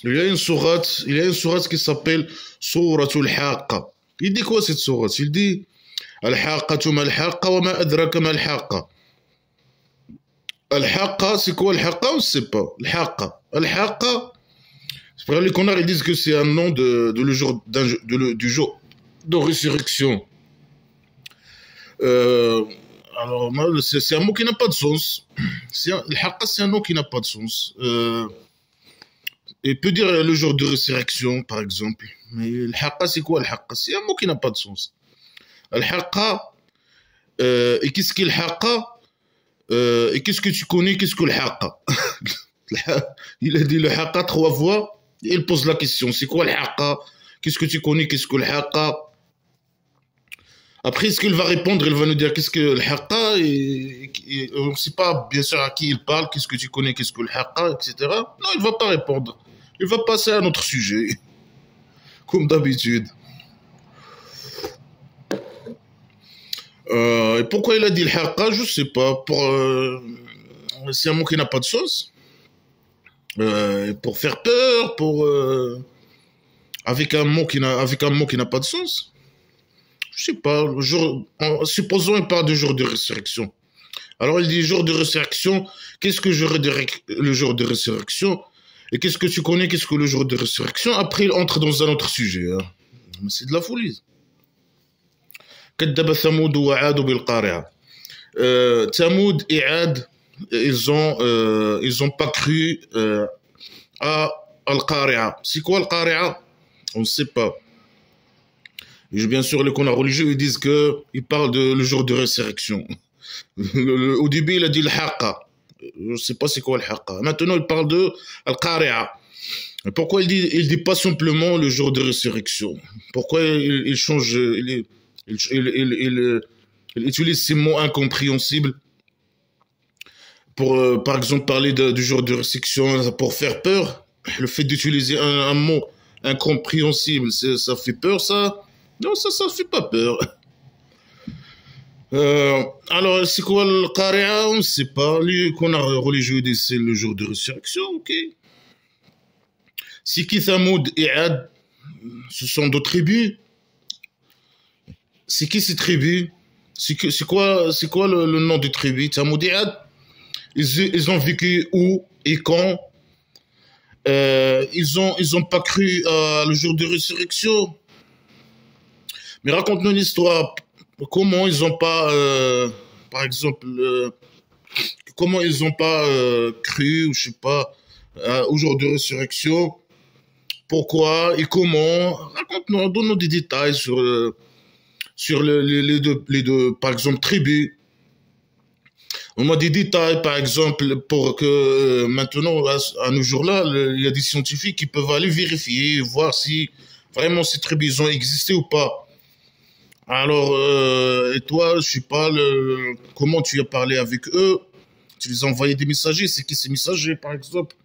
il y a une sourate qui s'appelle Souratul Haqqa. Il dit quoi cette sourate? Il dit Al-Haqqatu mal-Haqqa wa ma adraka mal-Haqqa. Al-Haqqa, c'est quoi Al-Haqqa? On ne sait pas. Al-Haqqa. Al-Haqqa, les connards ils disent que c'est un nom du jour de résurrection. Alors, c'est un mot qui n'a pas de sens. Al-Haqqa, c'est un nom qui n'a pas de sens. Il peut dire le jour de résurrection, par exemple. Mais Al-Haqqa, c'est quoi Al-Haqqa? C'est un mot qui n'a pas de sens. Al-Haqqa, et qu'est-ce qu'est Al-Haqqa? Et qu'est-ce que tu connais? Qu'est-ce que le Haqqa? Il a dit le Haqqa 3 fois. Et il pose la question, c'est quoi le Haqqa? Qu'est-ce que tu connais? Qu'est-ce que le Haqqa? Après, est-ce qu'il va répondre? Il va nous dire qu'est-ce que le Haqqa? Et on ne sait pas bien sûr à qui il parle. Qu'est-ce que tu connais? Qu'est-ce que le Haqqa? Etc. Non, il ne va pas répondre. Il va passer à un autre sujet. Comme d'habitude. Et pourquoi il a dit le Haqqa? Je ne sais pas. C'est un mot qui n'a pas de sens. Pour faire peur, avec un mot qui n'a pas de sens. Je sais pas. Supposons il parle du jour de résurrection. Alors il dit jour de résurrection. Qu'est-ce que le jour de résurrection? Et qu'est-ce que tu connais? Qu'est-ce que le jour de résurrection? Après il entre dans un autre sujet. Hein. Mais c'est de la folie. كذب ثمود وعاد بالقارعة. Thamoud et Ad, ils ont pas cru à Al-Qari'a. C'est quoi Al-Qari'a? On ne sait pas. Et bien sûr, les connards religieux, ils disent qu'ils parlent le jour de résurrection. Au début, il a dit le Haqqa. Je ne sais pas c'est quoi le Haqqa. Maintenant, il parle de Al-Qari'a. Pourquoi il dit pas simplement le jour de résurrection? Pourquoi il change, il utilise ces mots incompréhensibles pour, par exemple, parler du jour de résurrection pour faire peur? Le fait d'utiliser un mot incompréhensible, ça fait peur, ça? Non, ça fait pas peur. Alors, c'est quoi le Qari'a? On ne sait pas. Les connards religieux disent c'est le jour de résurrection, ok. C'est qui Thamoud et Ad? Ce sont d'autres tribus. C'est qui ces tribus? C'est quoi le nom des tribus? Thamoud et Ad? Ils ont vécu où et quand? Ils ont pas cru le jour de résurrection. Mais raconte-nous une histoire. Comment ils ont pas, par exemple, comment ils ont pas cru, ou je sais pas, au jour de résurrection? Pourquoi et comment? Raconte-nous, donne-nous des détails sur les deux, par exemple, tribus. On a des détails, par exemple, pour que maintenant, à nos jours-là, il y a des scientifiques qui peuvent aller vérifier, voir si vraiment ces tribus ont existé ou pas. Alors, et toi, je sais pas, comment tu as parlé avec eux? Tu les as envoyé des messagers? C'est qui ces messagers, par exemple?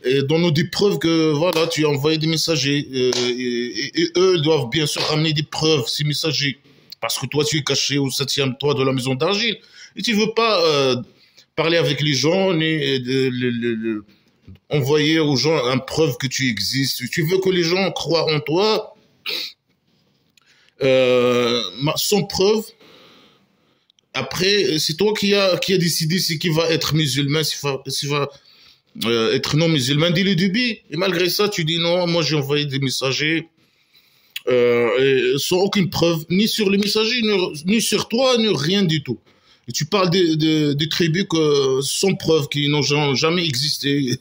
Et donne-nous des preuves que, voilà, tu as envoyé des messagers. Et eux doivent bien sûr amener des preuves, ces messagers. Parce que toi, tu es caché au 7e toit de la maison d'argile. Et tu veux pas parler avec les gens, ni envoyer aux gens une preuve que tu existes. Tu veux que les gens croient en toi sans preuve. Après, c'est toi qui a décidé si qui va être musulman, si va être non musulman dès le début. Et malgré ça, tu dis non, moi j'ai envoyé des messagers sans aucune preuve, ni sur les messagers, ni sur toi, ni rien du tout. Et tu parles des tribus sans preuve, qui n'ont jamais existé,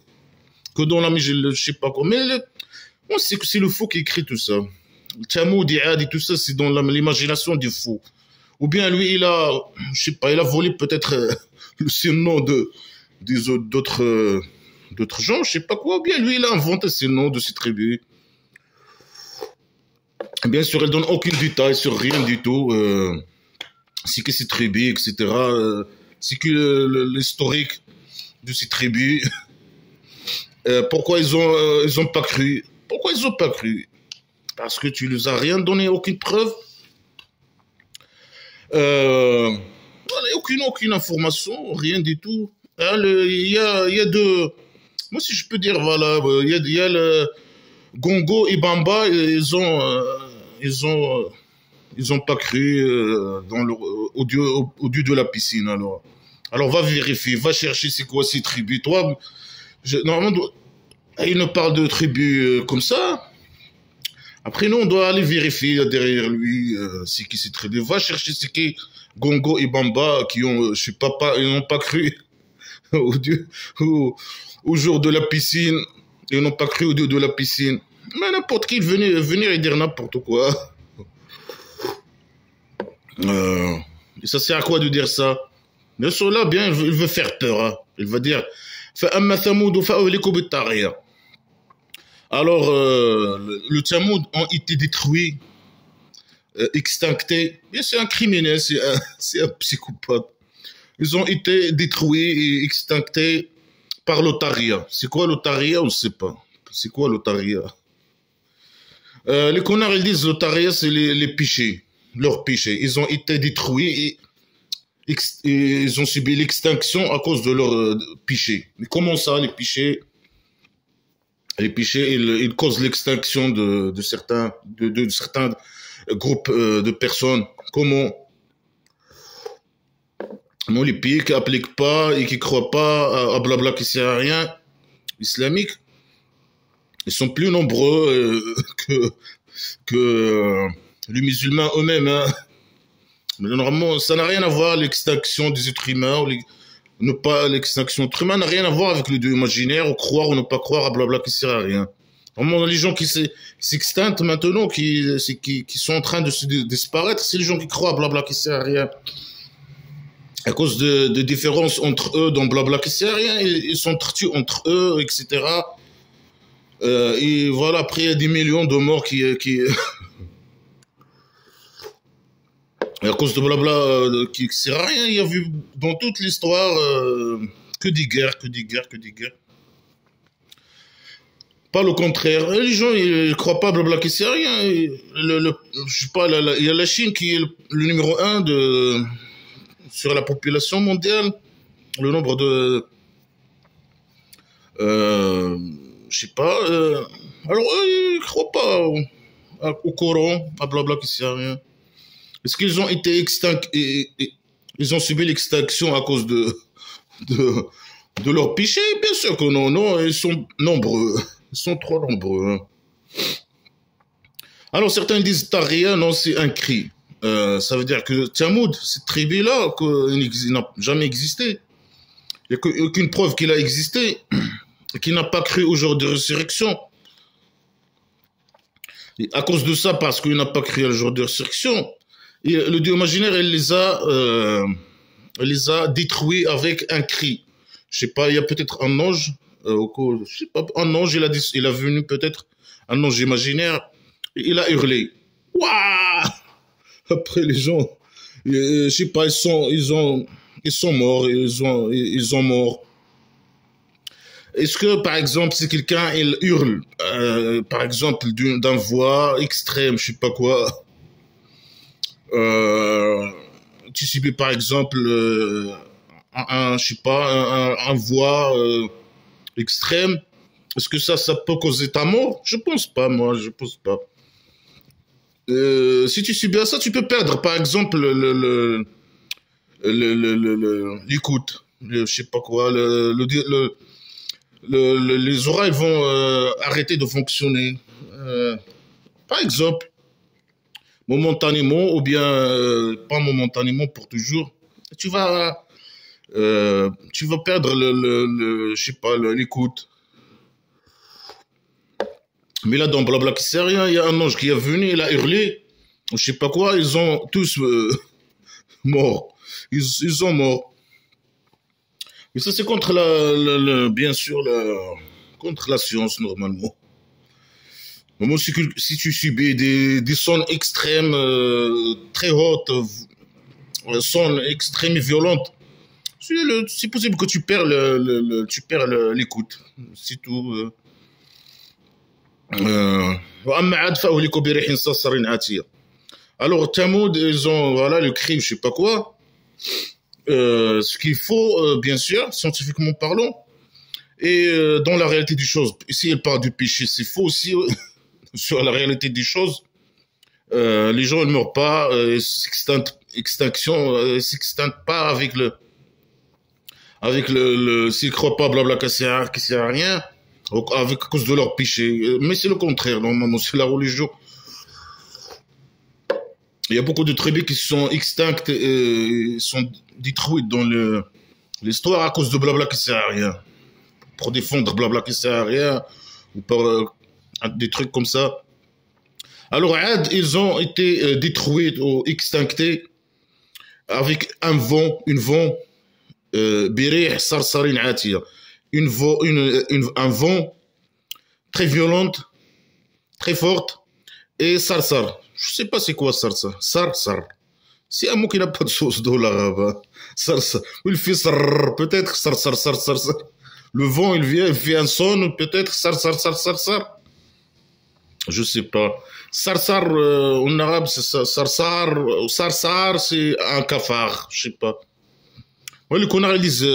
que dans la je sais pas quoi. Mais on sait que c'est le fou qui écrit tout ça. Thamoud et Ad et tout ça, c'est dans l'imagination du fou. Ou bien lui, je sais pas, il a volé peut-être le surnom d'autres gens, je sais pas quoi. Ou bien lui, il a inventé ces noms de ces tribus. Bien sûr, il donne aucun détail sur rien du tout. C'est que ces tribus, etc. C'est que l'historique de ces tribus. Pourquoi ils ont pas cru? Pourquoi ils ont pas cru? Parce que tu les as rien donné, aucune preuve. Voilà, aucune information, rien du tout. Il y a Moi, si je peux dire, voilà, il y a le Gongo et Bamba, ils ont, ils ont pas cru dans le, au dieu de la piscine, alors va vérifier, va chercher c'est quoi ces tribus. Toi, normalement, il nous parle de tribus comme ça. Après, nous, on doit aller vérifier derrière lui c'est qui ces tribus. Va chercher c'est qui Gongo et Bamba qui ont, je sais pas, ils n'ont pas cru au dieu, au jour de la piscine. Ils n'ont pas cru au dieu de la piscine. Mais n'importe qui venir et dire n'importe quoi. Et ça sert à quoi de dire ça? Bien sûr, là, bien, il veut faire peur. Hein. Il va dire, alors, le Tsamoud ont été détruits, extinctés. Et c'est un criminel, c'est un psychopathe. Ils ont été détruits et extinctés par l'Otaria. C'est quoi l'Otaria? On ne sait pas. C'est quoi l'Otaria? Les connards, ils disent l'Otaria, c'est les péchés. Leurs péchés. Ils ont été détruits et ils ont subi l'extinction à cause de leurs péchés. Mais comment ça, les péchés? Les péchés, ils causent l'extinction de certains groupes de personnes. Comment les pays qui n'appliquent pas et qui ne croient pas à blabla qui ne sert à rien, islamique, ils sont plus nombreux que les musulmans eux-mêmes. Hein. Mais normalement, ça n'a rien à voir l'extinction des êtres humains, ne pas l'extinction des êtres humains n'a rien à voir avec le dieu imaginaire, ou croire ou ne pas croire à blabla qui sert à rien. Normalement, les gens qui s'extinctent maintenant, qui sont en train de se disparaître, c'est les gens qui croient à blabla qui sert à rien. À cause de différences entre eux dans blabla qui sert à rien, ils s'entretuent entre eux, etc. Et voilà, après, il y a des millions de morts qui à cause de blabla qui sert à rien, il y a vu dans toute l'histoire que des guerres, que des guerres, que des guerres. Pas le contraire. Les gens, ils croient pas blabla qui sert à rien. Je sais pas, il y a la Chine qui est le numéro 1 sur la population mondiale. Le nombre de... je sais pas. Alors, eux, ils croient pas au Coran, à blabla qui sert à rien. Est-ce qu'ils ont été extincts et ils ont subi l'extinction à cause de leur péché? Bien sûr que non, non, ils sont nombreux. Ils sont trop nombreux. Hein. Alors certains disent Taria, non, c'est un cri. Ça veut dire que Tsamoud, cette tribu-là, il n'a jamais existé. Il n'y a aucune preuve qu'il a existé, et qu'il n'a pas cru au jour de résurrection. Et à cause de ça, parce qu'il n'a pas cru au jour de résurrection, et le dieu imaginaire, il les a détruits avec un cri. Je sais pas, il y a peut-être un ange, je sais pas, un ange, il a venu peut-être, un ange imaginaire, et il a hurlé. Waouh! Après les gens, je sais pas, ils sont morts, ils ont mort. Est-ce que, par exemple, si quelqu'un il hurle, par exemple, d'un voix extrême, je sais pas quoi, tu subis par exemple je sais pas, un voix extrême, est-ce que ça peut causer ta mort? Je pense pas, moi, je pense pas. Si tu subis ça, tu peux perdre, par exemple, l'écoute, je sais pas quoi, les oreilles vont arrêter de fonctionner. Par exemple, momentanément ou bien pas momentanément pour toujours, tu vas perdre je sais pas, l'écoute. Mais là, dans Blabla qui sait rien, il y a un ange qui est venu, il a hurlé, je sais pas quoi, ils ont tous morts. Ils sont morts. Mais ça, c'est contre bien sûr, contre la science, normalement. Moi, si tu subis des sons extrêmes, très hautes, sons extrêmes et violentes, c'est possible que tu perds l'écoute. C'est tout. Alors, Tamoud, ils ont, voilà, le crime, je sais pas quoi. Ce qu'il faut, bien sûr, scientifiquement parlant, Et dans la réalité des choses, si elle parle du péché, c'est faux aussi. Sur la réalité des choses, les gens ne meurent pas, s'extinctent pas s'ils croient pas, blabla, que c'est à rien, avec à cause de leur péché. Mais c'est le contraire, normalement, c'est la religion. Il y a beaucoup de tribus qui sont extinctes et sont détruites dans l'histoire à cause de blabla qui sert à rien. Pour défendre blabla qui sert à rien, ou par des trucs comme ça. Alors, Ad, ils ont été détruits ou extinctés avec un vent, birih sarsarin atiya. Un vent très violente, très forte, et sarsar. Je sais pas c'est quoi sarsar. Sarsar. C'est un mot qui n'a pas de sauce dans l'arabe. Sarsar. Il fait sar, peut-être sarsar, sarsar, sar. Le vent, il vient, il fait un son, peut-être sarsar, sarsar, sar. Je sais pas. Sarsar, en arabe, c'est ça. Sarsar, c'est un cafard. Je sais pas. Ouais, le qu'on analyse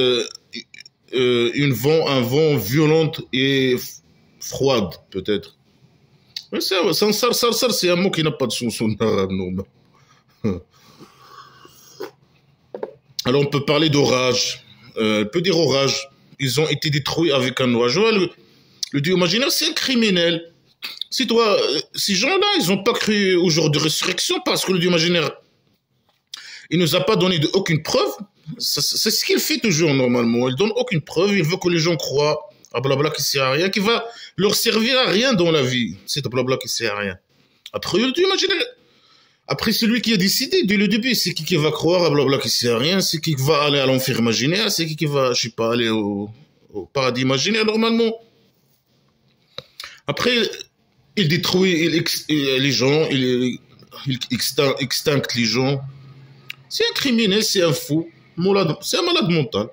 un vent violent et froide, peut-être. Mais sarsar, c'est un mot qui n'a pas de sens en arabe, non. Alors, on peut parler d'orage. On peut dire orage. Ils ont été détruits avec un orage. Ouais, le Dieu imaginaire, c'est un criminel. Ces gens-là, ils n'ont pas cru au jour de résurrection parce que le Dieu imaginaire, il nous a pas donné aucune preuve. C'est ce qu'il fait toujours normalement. Il donne aucune preuve. Il veut que les gens croient à blabla qui sert à rien, qui va leur servir à rien dans la vie. C'est blabla qui sert à rien. Après, le Dieu imaginaire. Après, celui qui a décidé dès le début, c'est qui va croire à blabla qui sert à rien, c'est qui va aller à l'enfer imaginaire, c'est qui va, je sais pas, aller au paradis imaginaire normalement. Après, il détruit les gens, il extincte les gens. C'est un criminel, c'est un fou, c'est un malade mental.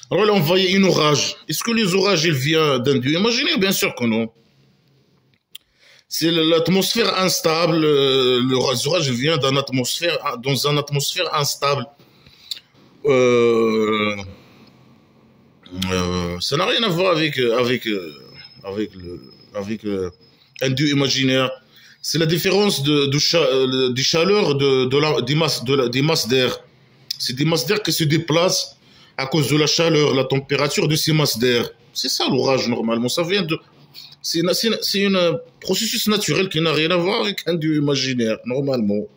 Alors il a envoyé une orage. Est-ce que les orages, ils viennent d'un dieu imaginaire? Bien sûr que non. C'est l'atmosphère instable. Les orages viennent dans une atmosphère instable. Ça n'a rien à voir avec un dieu imaginaire. C'est la différence des chaleurs des masses d'air. C'est des masses d'air qui se déplacent à cause de la chaleur, la température de ces masses d'air. C'est ça l'orage normalement. C'est un processus naturel qui n'a rien à voir avec un dieu imaginaire normalement.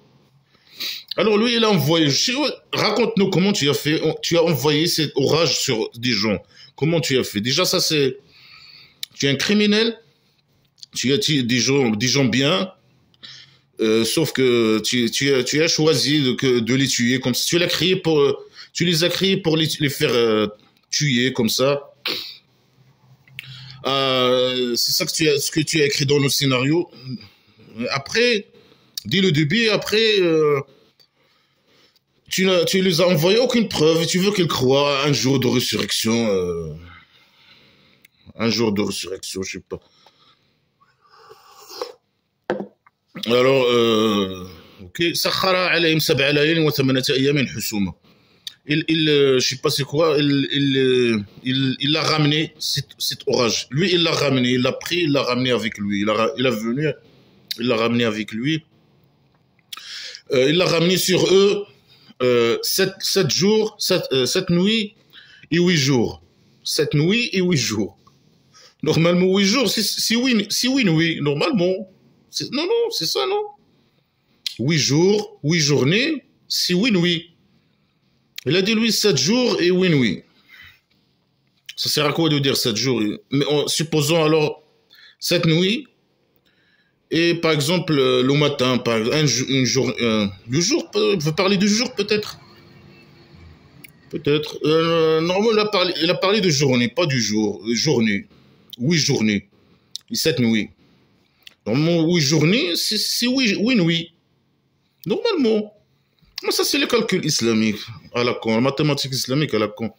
Alors lui, il a envoyé. Raconte-nous comment tu as fait. Tu as envoyé cet orage sur des gens. Comment tu as fait? Déjà, ça c'est. Tu es un criminel. Tu as tué des gens bien. Sauf que tu as choisi de les tuer comme ça. Tu les as créés pour les faire tuer comme ça. C'est ça ce que tu as écrit dans le scénario. Après, dès le début, après, tu les as envoyé aucune preuve et tu veux qu'ils croient à un jour de résurrection. Un jour de résurrection, je sais pas. Alors, ok. Sakhara alayhim sab'a layalin wa thamanata ayamin husuma. Je sais pas c'est quoi, il l'a ramené, cet orage. Lui, il l'a ramené, il l'a pris, il l'a ramené avec lui. Il l'a ramené avec lui. Il l'a ramené sur eux 7 jours, 7 nuits et 8 jours. 7 nuits et 8 jours. Normalement, 8 jours, c'est oui, nuits, normalement. Non, c'est ça, non? 8 jours, 8 journées, c'est oui, nuits. Il a dit, lui, 7 jours et 8 nuits. Ça sert à quoi de dire 7 jours? Mais supposons alors 7 nuits, et par exemple, le matin, par exemple, le jour, je veux parler du jour peut-être. Peut-être. Normalement, il a parlé de journée, pas du jour. Journée. 8 journées. Et 7 nuits. Normalement, 8 journées, c'est 8 nuits. Normalement. Mais ça, c'est le calcul islamique à la con, la mathématique islamique à la con.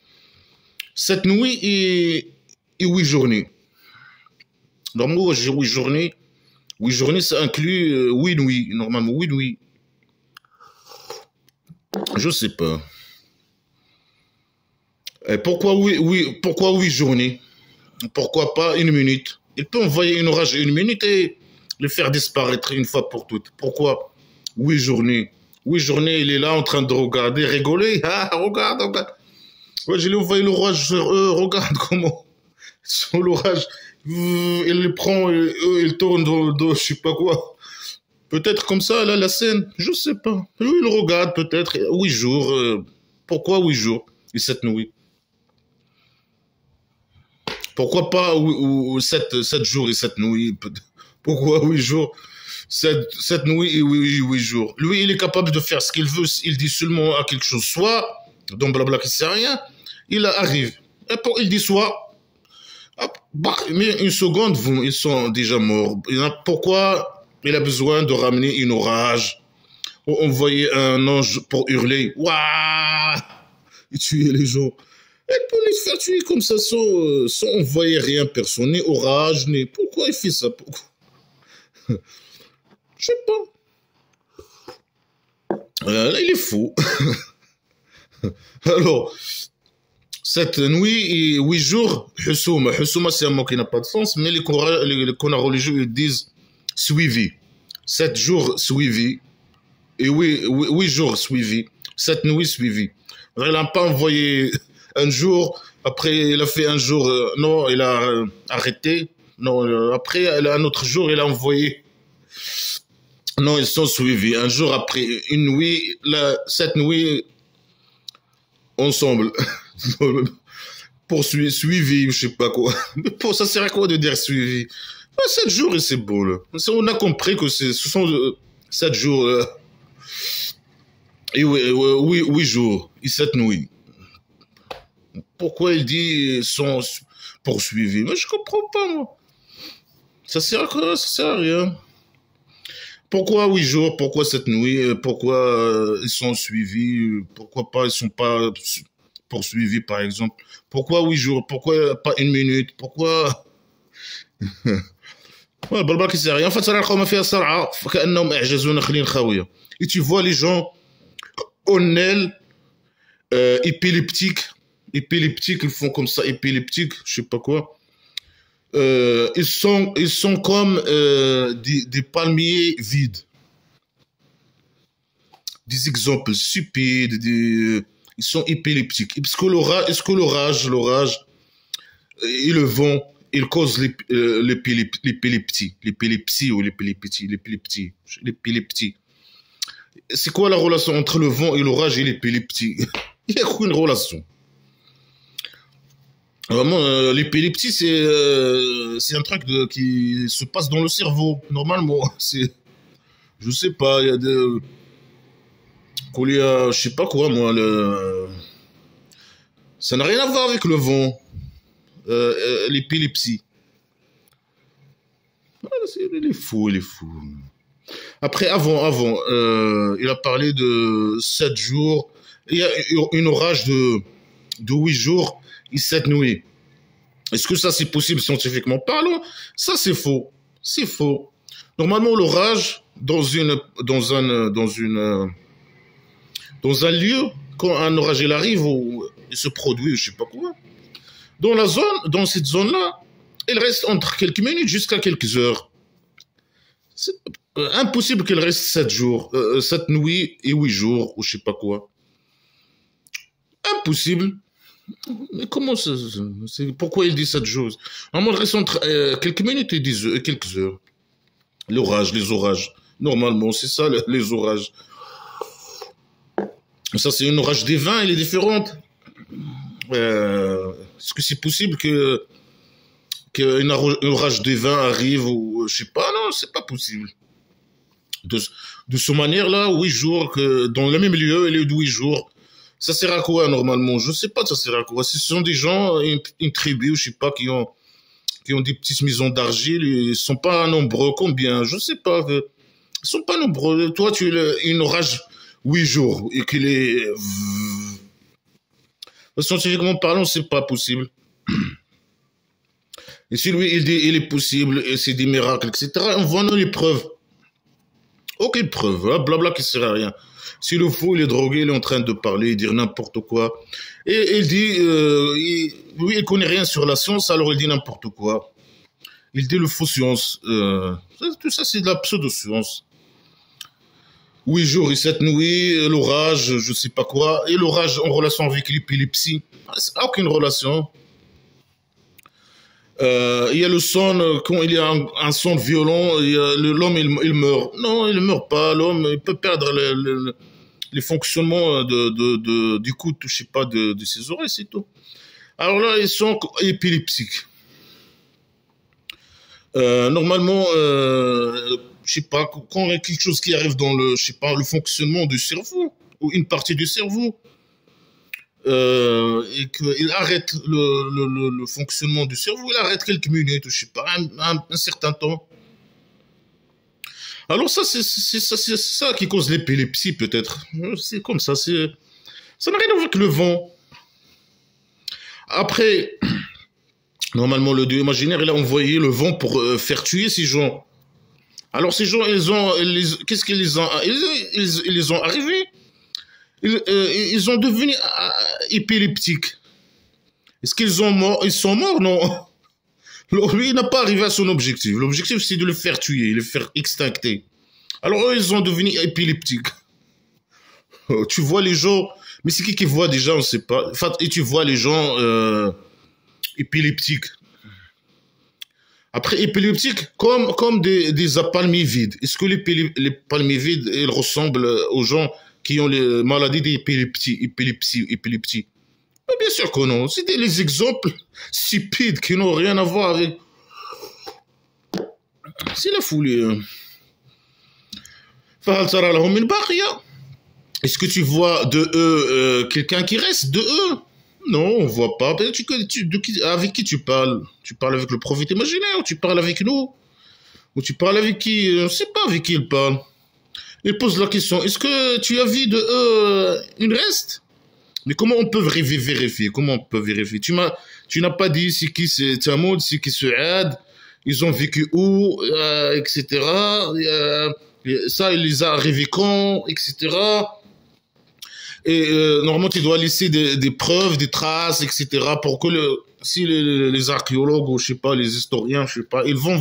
7 nuits et 8 journées. Normalement, j'ai 8 journées. 8 journées, ça inclut 8 nuits. Normalement, 8 nuits. Je sais pas. Et pourquoi 8 journées? Pourquoi pas 1 minute? Il peut envoyer un orage 1 minute et le faire disparaître une fois pour toutes. Pourquoi 8 journées? 8 journées, il est là en train de regarder, rigoler. Ah, regarde, regarde. Ouais, je lui ai envoyé l'orage sur eux, regarde comment. Sur l'orage, il le prend, il tourne dans le dos, je sais pas quoi. Peut-être comme ça, là, la scène, je sais pas. Lui, il regarde peut-être 8 jours. Pourquoi 8 jours et 7 nuits? Pourquoi pas 7 jours et 7 nuits? Pourquoi 8 jours, 7 nuits et 8 jours? Lui, il est capable de faire ce qu'il veut. Il dit seulement à quelque chose, soit, dans blabla qui sait rien, il arrive. Et il dit soit, bah, mais une seconde, ils sont déjà morts. Pourquoi il a besoin de ramener une orage ou envoyer un ange pour hurler, waouh, et tuer les gens? Il peut les faire tuer comme ça sans envoyer rien personne, ni orage, ni... Pourquoi il fait ça? Pourquoi? Je sais pas. Là, il est fou. Alors, 7 nuits et 8 jours, Hussouma. Hussouma, c'est un mot qui n'a pas de sens, mais les connards religieux ils disent suivi. 7 jours suivis et 8 jours suivis. 7 nuits suivies. Il n'a pas envoyé un jour, après il a fait un jour, non, il a arrêté. Non, après un autre jour, il a envoyé. Non, ils sont suivis. Un jour après, une nuit, 7 nuits ensemble. Poursuivi, suivi, je sais pas quoi. Mais pour ça sert à quoi de dire suivi? 7 jours et c'est beau, là. On a compris que ce sont 7 jours et 8 jours et 7 nuits. Pourquoi il dit sont poursuivis? Mais je comprends pas, moi. Ça sert à quoi? Ça sert à rien. Pourquoi 8 jours? Pourquoi 7 nuits? Pourquoi ils sont suivis? Pourquoi pas ils sont pas poursuivis, par exemple? Pourquoi 8 jours? Pourquoi pas 1 minute? Pourquoi? Ouais, بالبال qui sait rien. En fait, ça راهم فيها صرعة كأنهم أعجاز نخل خاوية. Et tu vois les gens en aile, épileptiques, ils font comme ça, épileptiques, je sais pas quoi. Ils sont comme des palmiers vides. Des exemples stupides, ils sont épileptiques. Est-ce que l'orage et le vent, il cause l'épilepsie ou l'épileptie. C'est quoi la relation entre le vent et l'orage et l'épilepsie? Il y a une relation. Vraiment, l'épilepsie, c'est un truc qui se passe dans le cerveau. Normalement, je sais pas, il y a je sais pas quoi, moi, ça n'a rien à voir avec le vent, l'épilepsie. Il est fou, il est fou. Après, il a parlé de 7 jours. Il y a une orage de 8 jours et 7 nuits. Est-ce que ça c'est possible scientifiquement parlant? Ça c'est faux. C'est faux. Normalement, l'orage dans un lieu, quand un orage il arrive ou il se produit, je sais pas quoi, dans cette zone-là, il reste entre quelques minutes jusqu'à quelques heures. C'est impossible qu'il reste 7 jours, 7 nuits et 8 jours, ou je sais pas quoi. Impossible. Mais comment ça, pourquoi il dit 7 jours? Normalement, il reste entre quelques minutes et quelques heures. Les orages. Normalement, c'est ça, les orages. Ça, c'est une orage divin, elle est différente. Est-ce que c'est possible qu'un orage divin arrive ou je sais pas? Non, c'est pas possible. De cette manière-là, 8 jours, dans le même lieu, il y a 8 jours. Ça sert à quoi normalement? Je sais pas, ça sert à quoi. Ce sont des gens, une tribu, je sais pas, qui ont des petites maisons d'argile. Ils sont pas nombreux. Combien? Je sais pas. Ils sont pas nombreux. Toi, tu es une orage 8 jours et qu'il est scientifiquement parlant, c'est pas possible. Et si lui il dit il est possible et c'est des miracles, etc. On voit nos les preuves. Aucune preuve, hein, blabla qui sert à rien. Si le fou, il est drogué, il est en train de parler, dire n'importe quoi. Et il dit, lui, il connaît rien sur la science, alors il dit n'importe quoi. Il dit le faux science. Tout ça, c'est de la pseudo-science. 8 jours et 7 nuits, l'orage, je sais pas quoi. Et l'orage en relation avec l'épilepsie. Aucune relation. Il y a le son, quand il y a un son violent, l'homme il meurt. Non, il ne meurt pas. L'homme il peut perdre les fonctionnements du coup, je sais pas, de ses oreilles, c'est tout. Alors là, ils sont épileptiques. Normalement, je sais pas, quand il y a quelque chose qui arrive dans le, je sais pas, le fonctionnement du cerveau ou une partie du cerveau, et qu'il arrête le fonctionnement du cerveau, il arrête quelques minutes, je sais pas, un certain temps. Alors ça, c'est ça qui cause l'épilepsie peut-être. C'est comme ça, ça n'a rien à voir avec le vent. Après, normalement, le dieu imaginaire, il a envoyé le vent pour faire tuer ces gens. Alors ces gens, qu'est-ce qu'ils les ont, ils les ont arrivés. Ils ont devenu épileptiques. Est-ce qu'ils sont morts? Ils sont morts, non. Lui, il n'a pas arrivé à son objectif. L'objectif, c'est de le faire tuer, le faire extincter. Alors eux, ils ont devenu épileptiques. Tu vois les gens, mais c'est qui voit déjà, on ne sait pas. Enfin, et tu vois les gens épileptiques. Après, épileptiques, comme des apalmivides. Est-ce que les palmivides, ils ressemblent aux gens qui ont les maladies d'épilepsie? Bien sûr que non. C'est des exemples stupides qui n'ont rien à voir avec... C'est la folie. Est-ce que tu vois de eux quelqu'un qui reste de eux? Non, on voit pas. Avec qui tu parles? Tu parles avec le prophète imaginaire, ou tu parles avec nous? Ou tu parles avec qui? On ne sait pas avec qui il parle. Il pose la question, est-ce que tu as vu de eux une reste? Mais comment on peut vérifier? Comment on peut vérifier? Tu n'as pas dit c'est qui c'est Tamoud, c'est qui c'est Ad, ils ont vécu où, etc. Ça, il les a arrivés quand, etc. Et normalement, tu dois laisser des preuves, des traces, etc. pour que si les archéologues ou je sais pas, les historiens, je sais pas, ils vont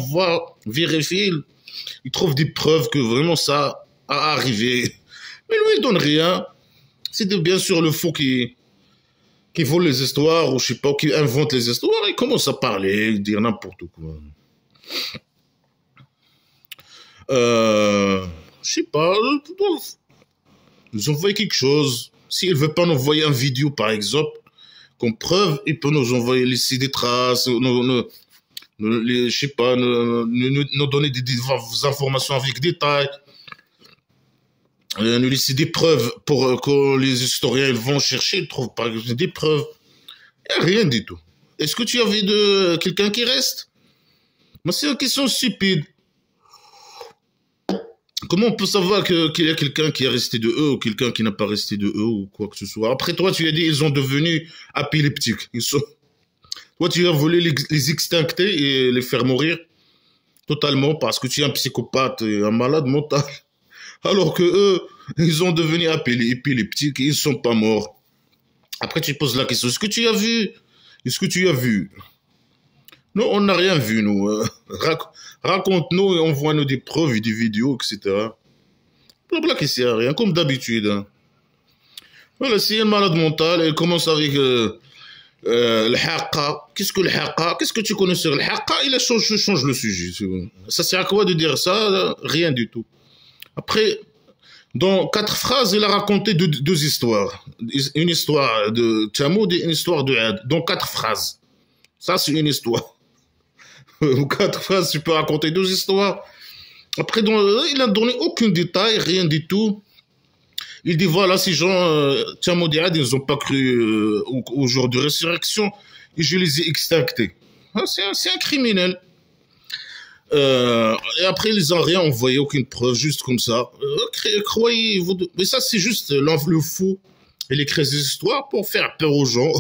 vérifier, ils trouvent des preuves que vraiment ça a arrivé. Mais lui, il donne rien. C'est bien sûr le faux qui vole les histoires ou je sais pas, qui invente les histoires. Il commence à parler, dire n'importe quoi. Je sais pas. Nous envoyer quelque chose. S'il veut pas nous envoyer une vidéo, par exemple, comme preuve, il peut nous envoyer laisser des traces, je sais pas, nous donner des informations avec détail, nous laisser des preuves pour que les historiens ils vont chercher, ils trouvent par exemple des preuves. Il n'y a rien du tout. Est-ce que tu as vu de quelqu'un qui reste? Mais c'est une question stupide. Comment on peut savoir qu'il y a quelqu'un qui est resté de eux ou quelqu'un qui n'a pas resté de eux ou quoi que ce soit? Après toi, tu as dit ils sont devenus épileptiques. Toi, tu as voulu les extincter et les faire mourir totalement parce que tu es un psychopathe et un malade mental. Alors que eux, ils ont devenu épileptiques et ils ne sont pas morts. Après, tu poses la question, est-ce que tu as vu? Est-ce que tu as vu? Non, on n'a rien vu, nous. Raconte-nous et envoie-nous des preuves et des vidéos, etc. Blabla qui sert à rien, comme d'habitude. Hein. Voilà, si un malade mental, elle commence avec le haqqa. Qu'est-ce que le haqqa? Qu'est-ce que tu connais sur le haqqa? Je change le sujet. Ça sert à quoi de dire ça? Rien du tout. Après, dans 4 phrases, il a raconté deux histoires. Une histoire de Tamoud et une histoire de Ad. Dans 4 phrases. Ça, c'est une histoire. En 4 phrases, tu peux raconter 2 histoires. Après, il n'a donné aucun détail, rien du tout. Il dit, voilà, ces gens, Tamoud et Ad, ils n'ont pas cru au jour de résurrection et je les ai extinctés. Ah, c'est un criminel. Et après, ils n'ont rien envoyé, aucune preuve, juste comme ça. Croyez-vous... Mais ça, c'est juste le fou. Il écrit des histoires pour faire peur aux gens,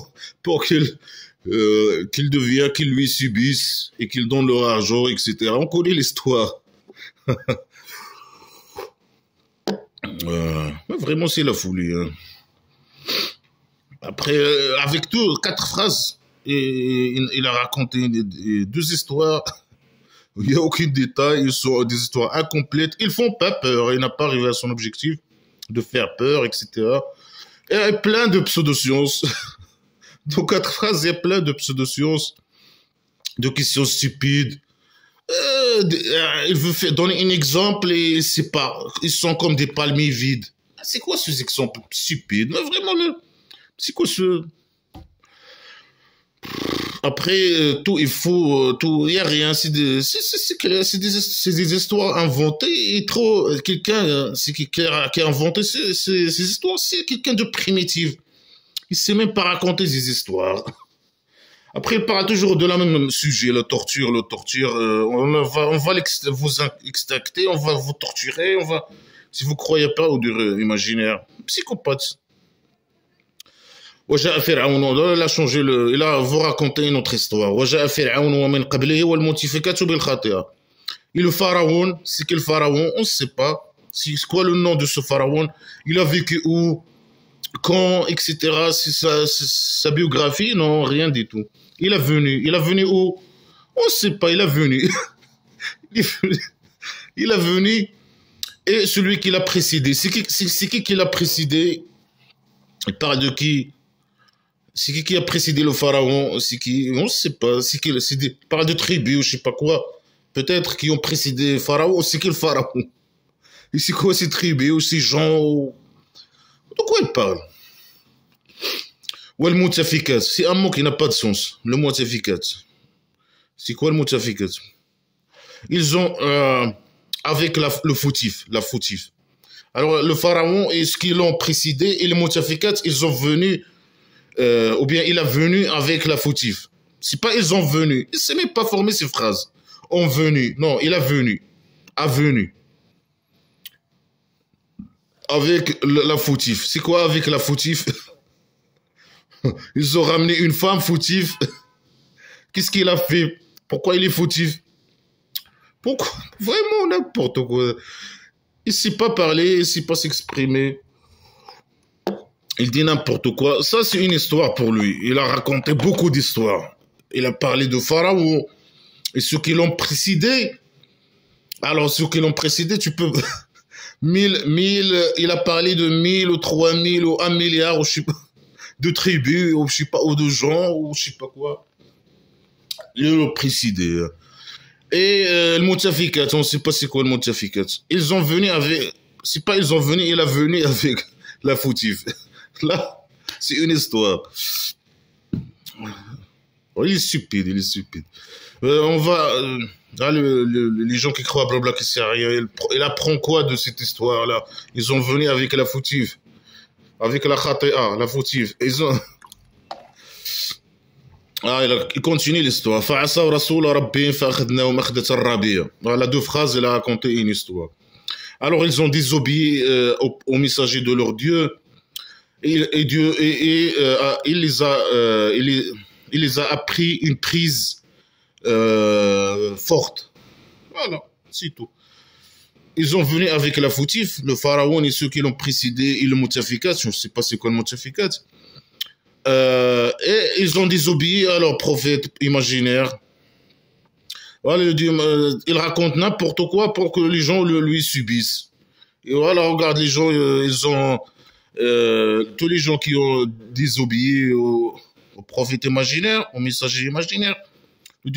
pour qu'ils deviennent, qu'ils lui subissent et qu'ils donnent leur argent, etc. On connaît l'histoire. Mais vraiment, c'est la folie. Hein. Après, avec tout, 4 phrases, et il a raconté 2 histoires. Il n'y a aucun détail, ils sont des histoires incomplètes. Ils font pas peur. Il n'a pas arrivé à son objectif de faire peur, etc. Et il y a plein de pseudosciences. Dans 4 phrases, il y a plein de pseudosciences, de questions stupides. Il veut donner un exemple et c'est pas. Ils sont comme des palmiers vides. C'est quoi ces exemples stupides? Mais vraiment, c'est quoi ce... Après, tout, il faut, tout, il n'y a rien, c'est des histoires inventées et trop, quelqu'un, c'est qui a inventé ces histoires, c'est quelqu'un de primitif. Il sait même pas raconter des histoires. Après, il parle toujours de la même sujet, la torture, on va vous extracter, on va vous torturer, si vous croyez pas au imaginaire, psychopathe. وجاء فرعون لا شونجي il a vous raconter une autre histoire وجاء فرعون ومن قبله والمؤتفكات بالخاطئة. Et le pharaon, c'est quel pharaon? On ne sait pas. C'est quoi le nom de ce pharaon? Il a vécu où? Quand? Etc. C'est sa biographie? Non, rien du tout. Il est venu où? On ne sait pas, il est venu. Il est venu. Et celui qui l'a précédé, c'est qui l'a précédé? Il parle de qui? C'est qui a précédé le pharaon? C'est qui? On ne sait pas. Parle de tribus ou je sais pas quoi. Peut-être qui ont précédé le pharaon. C'est qui le pharaon? Et c'est quoi ces tribus ou ces gens? De quoi il parle? Ou le mutafikat? C'est un mot qui n'a pas de sens. Le mutafikat. C'est quoi le mutafikat? Ils ont, avec le fautif, la fautif. Alors, le pharaon et ce qu'ils l'ont précédé et le mutafikat, ils ont venu, ou bien il a venu avec la fautif. C'est pas ils ont venu. Il s'est même pas formé ces phrases. Ont venu. Non, il a venu. A venu. Avec la fautif. C'est quoi avec la fautif? Ils ont ramené une femme fautive. Qu'est-ce qu'il a fait? Pourquoi il est fautif? Pourquoi? Vraiment n'importe quoi. Il ne sait pas parler, il ne sait pas s'exprimer. Il dit n'importe quoi. Ça, c'est une histoire pour lui. Il a raconté beaucoup d'histoires. Il a parlé de Pharaon et ceux qui l'ont précédé. Alors, ceux qui l'ont précédé, tu peux... il a parlé de 1000 ou 3000 ou 1 milliard ou je sais pas, de tribus ou je sais pas, ou de gens ou je sais pas quoi. Ils l'ont précédé. Et le mutafikat, on ne sait pas c'est quoi le mutafikat. Ils ont venu avec... C'est pas ils ont venu, il a venu avec la fautive. Là, c'est une histoire. Oh, il est stupide, il est stupide. On va... là, les gens qui croient à blabla qui sert à rien, il apprend quoi de cette histoire-là? Ils ont venu avec la fautive. Avec la khati'a, la fautive. Ils ont... il continue l'histoire. Voilà, 2 phrases, il a raconté une histoire. Alors, ils ont désobéi au messager de leur Dieu. Et Dieu, il les a appris une prise forte. Voilà, c'est tout. Ils ont venu avec la fautif, le pharaon et ceux qui l'ont précédé, et le mutafikat, je ne sais pas c'est quoi le mutafikat. Et ils ont désobéi à leur prophète imaginaire. Voilà, il raconte n'importe quoi pour que les gens lui subissent. Et voilà, regarde, les gens, ils ont... tous les gens qui ont désobéi au prophète imaginaire, au messager imaginaire, il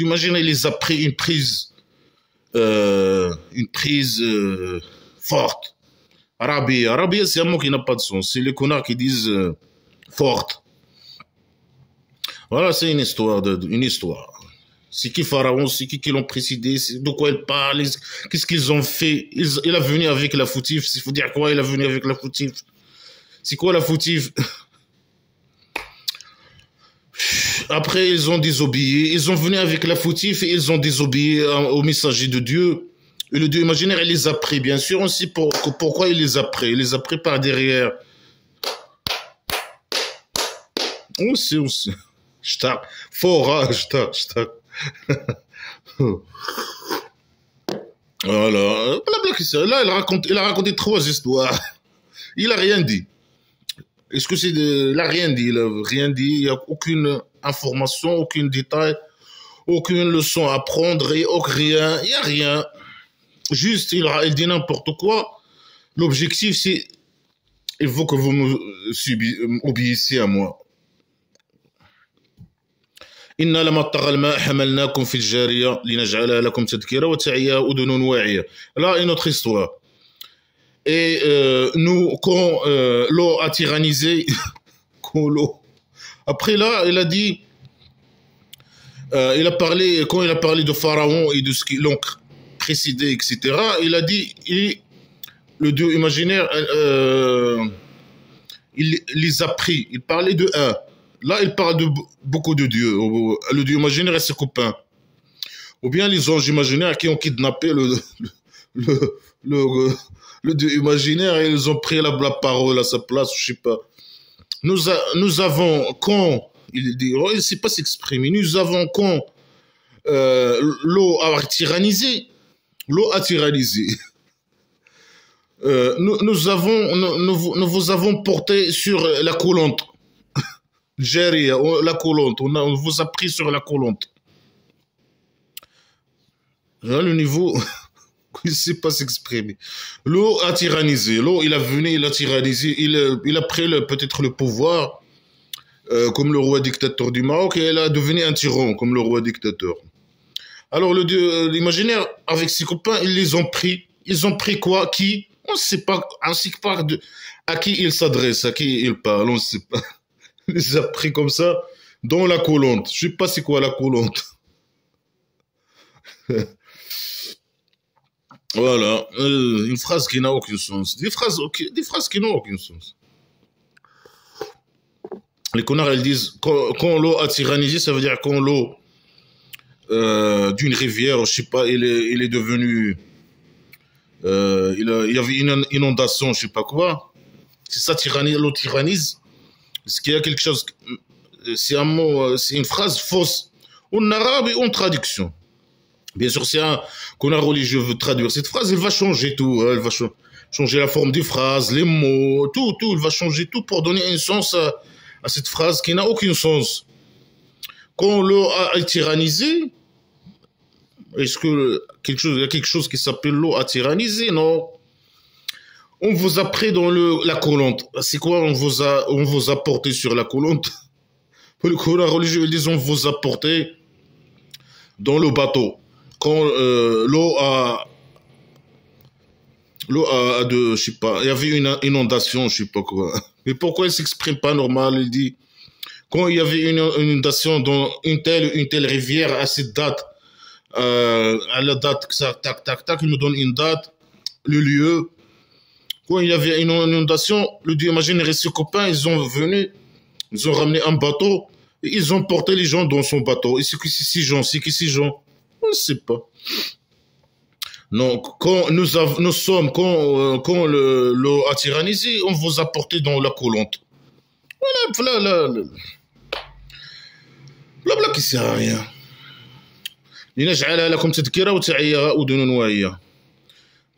les a pris une prise forte. Arabia, c'est un mot qui n'a pas de sens. C'est les connards qui disent forte. Voilà, c'est une histoire. C'est qui Pharaon, c'est qui l'ont précédé, de quoi ils parlent, qu'est-ce qu'ils ont fait. Il a venu avec la fautive. Il faut dire quoi, il a venu avec la fautive. C'est quoi la fautive? Après, ils ont désobéi. Ils ont venu avec la fautive et ils ont désobéi au messager de Dieu. Et le Dieu imaginaire, il les a pris. Bien sûr, on sait pourquoi il les a pris. Il les a pris par derrière. On sait. Shtar. Fora, shtar. Voilà. Là, il a raconté 3 histoires. Il a rien dit. Est-ce que c'est il a rien dit, il a rien dit, il n'y a aucune information, aucun détail, aucune leçon à prendre, et rien, il n'y a rien. Juste, il dit n'importe quoi. L'objectif, c'est, il faut que vous m'obéissiez à moi. إنا لما طغى الماء حملناكم في الجارية لنجعلها لكم تذكرة وتعيها أذن واعية. Là, une autre histoire. Et nous, quand l'eau a tyrannisé, quand l'eau... Après là, il a dit, il a parlé, quand il a parlé de Pharaon et de ce qui l'ont précédé, etc., il a dit, le dieu imaginaire, il les a pris. Il parlait de un. Là, il parle de beaucoup de dieux. Le dieu imaginaire et ses copains. Ou bien les anges imaginaires qui ont kidnappé le dieu imaginaire et ils ont pris la parole à sa place, je sais pas. Nous avons, quand, il dit, oh, il ne sait pas s'exprimer, nous avons, quand l'eau a tyrannisé, nous vous avons porté sur la colonte. Jerry, la colonte, on vous a pris sur la colonte. Là, le niveau, il ne sait pas s'exprimer. L'eau a tyrannisé, l'eau, il a venu, il a tyrannisé, il a pris peut-être le pouvoir, comme le roi dictateur du Maroc, et il a devenu un tyran, comme le roi dictateur. Alors, l'imaginaire, avec ses copains, ils les ont pris. Ils ont pris quoi? Qui? On ne sait pas, ainsi que à qui il s'adresse, à qui il parle, on ne sait pas. Il les a pris comme ça dans la colonte. Je ne sais pas c'est quoi la colonte. Voilà, une phrase qui n'a aucun sens. Des phrases qui n'ont aucun sens. Les connards, ils disent, quand l'eau a tyrannisé, ça veut dire quand l'eau d'une rivière, je sais pas, il est devenu... il y avait une inondation, je sais pas quoi. C'est ça, l'eau tyrannise. Est-ce qu'il y a quelque chose... C'est un mot, c'est une phrase fausse. En arabe et en traduction. Bien sûr, si un connard religieux veut traduire cette phrase, il va changer tout. Hein, il va changer la forme des phrases, les mots, tout. Il va changer tout pour donner un sens à cette phrase qui n'a aucun sens. Quand l'eau a tyrannisé, est-ce que il y a quelque chose qui s'appelle l'eau a tyrannisé? Non. On vous a pris dans la colonte. C'est quoi on vous a porté sur la colonte? Pour le connard religieux, ils disent on vous a porté dans le bateau. Quand l'eau a je sais pas, il y avait une inondation, je sais pas quoi. Mais pourquoi il s'exprime pas normal? Il dit, quand il y avait une inondation dans une telle rivière à cette date, à la date que ça, tac, il nous donne une date, le lieu. Quand il y avait une inondation, le dieu imaginaire et ses copains, ils ont ramené un bateau, et ils ont porté les gens dans son bateau. Et c'est qui ces gens? On ne sait pas. Non, quand quand l'eau a tyrannisé, on vous a porté dans la colonte. Voilà, blabla qui sert à rien.